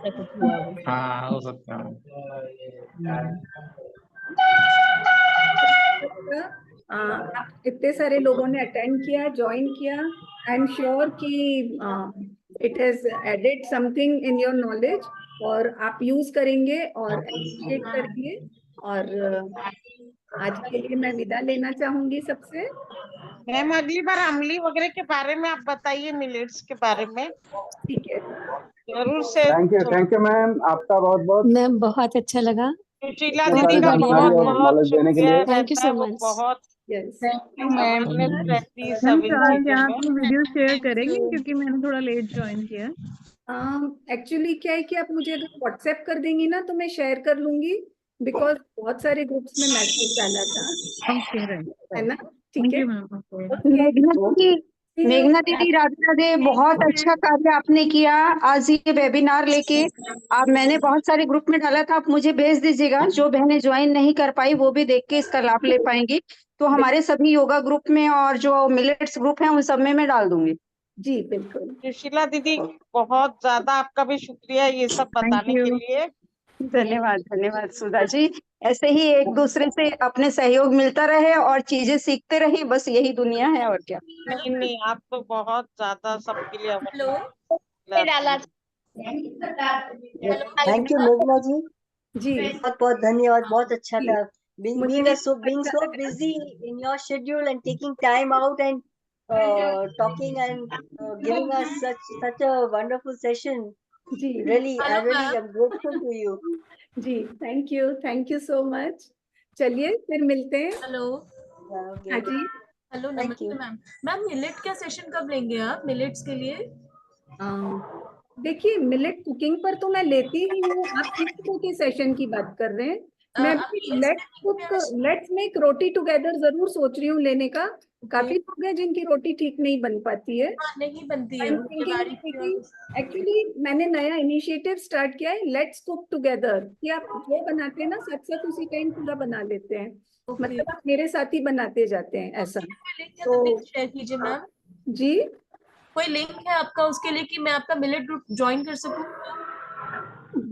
ऐसा कुछ हुआ होगा। हाँ, हो सकता है। आप इतने सारे लोगों ने अटेंड किया, ज्वाइन किया। आई एम श्योर कि it has added something in your knowledge, और आप यूज करेंगे और अप्रिशिएट करेंगे। और आज के लिए मैं विदा लेना चाहूंगी सबसे। मैम अगली बार अमली वगैरह के बारे में आप बताइए, मिलेट्स के बारे में। ठीक है, जरूर से। थैंक यू मैम, आपका बहुत बहुत। मैम बहुत अच्छा लगा। सुशीला इतनी दीदी सारी का जानकारी बहुत और बहुत नॉलेज देने के लिए। शुक्रिया थैंक यू रहता सो है, वो मच। बहुत थैंक यू मैम। अवेयरनेस रहती है मैम सभी चार्ज चीजों यहाँ में। की वीडियो शेयर करेंगे, क्योंकि मैंने थोड़ा लेट ज्वाइन किया। एक्चुअली क्या है कि आप मुझे अगर व्हाट्सएप कर देंगी ना तो मैं शेयर कर लूंगी, बिकॉज बहुत सारे ग्रुप्स में मैसेज डाला था, है ना? ठीक है। मेघना दीदी राधे राधे, बहुत अच्छा कार्य आपने किया आज ये वेबिनार लेके। आप मैंने बहुत सारे ग्रुप में डाला था, आप मुझे भेज दीजिएगा। जो बहनें ज्वाइन नहीं कर पाई वो भी देख के इसका लाभ ले पाएंगी। तो हमारे सभी योगा ग्रुप में और जो मिलेट्स ग्रुप है उन सब में मैं डाल दूंगी। जी बिल्कुल। सुशीला दीदी बहुत ज्यादा आपका भी शुक्रिया ये सब बताने के लिए। धन्यवाद धन्यवाद सुधा जी। ऐसे ही एक दूसरे से अपने सहयोग मिलता रहे और चीजें सीखते रहे, बस यही दुनिया है और क्या। नहीं नहीं, आप तो बहुत ज्यादा सबके लिए थैंक यू मेघना जी। जी बहुत बहुत धन्यवाद, बहुत अच्छा था। Being मुझे so busy in your schedule and taking time out and talking and giving us such a wonderful session. जी Really, I really am grateful to you. जी, थैंक यू सो मच। चलिए फिर मिलते हैं। हेलो। हाँ जी, hello, नमस्ते ma'am. Ma'am millet का सेशन कब लेंगे आप, मिलेट्स के लिए? देखिए, मिलेट कुकिंग पर तो मैं लेती ही हूँ। आप किस तरह के सेशन की बात कर रहे हैं? मैं लेट्स मेक रोटी टुगेदर जरूर सोच रही हूँ लेने का, काफी लोग हैं जिनकी रोटी ठीक नहीं बन पाती है। हाँ, नहीं बनती है उनके बारीक की और एक्चुअली मैंने नया इनिशिएटिव स्टार्ट किया है, लेट्स कुक टुगेदर, कि आप जो बनाते हैं ना साथ साथ उसी टाइम पूरा बना लेते हैं, मतलब आप मेरे साथ ही बनाते जाते हैं ऐसा। लिंक है तो प्लीज शेयर कीजिए मैम। जी, कोई लिंक है आपका उसके लिए कि मैं आपका मिलेट ग्रुप ज्वाइन कर सकूं?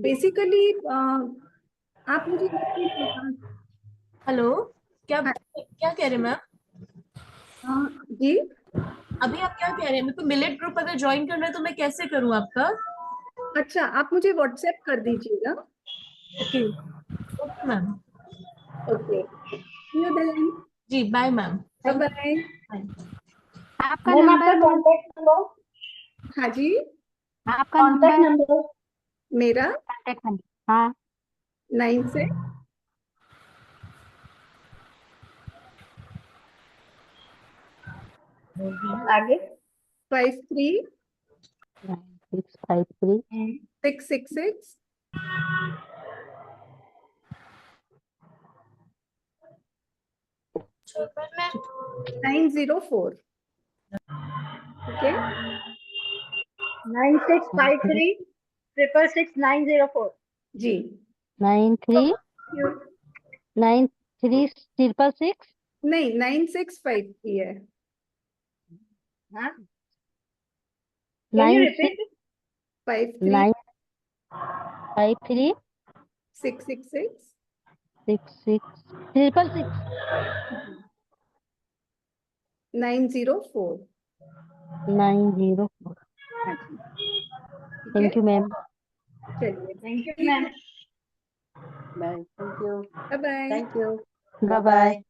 बेसिकली आप मुझे हेलो, क्या क्या कह रहे हैं मैम? जी, अभी आप क्या कह रहे हैं? मेरे को मिलेट ग्रुप अगर ज्वाइन करना है तो मैं कैसे करूं आपका? अच्छा, आप मुझे व्हाट्सएप कर दीजिएगा। Okay okay ma'am. Okay, see you then. जी बाय मैम। Bye bye. आपका मैम नंबर आपका कॉन्टेक्ट नंबर, हाँ जी, आपका कॉन्टेक्ट नंबर नंबर मेरा कांटेक्ट नंबर। हाँ 96 आगे 53 9653 666 904। ओके, 9653 जी 93 नहीं 9653 है। हाँ, कैन यू रिपीट? 53 53 666 904। 904। ठीक है, थैंक यू मैम। चलिए, thank you ma'am. Bye, thank you, bye bye. Thank you, bye bye.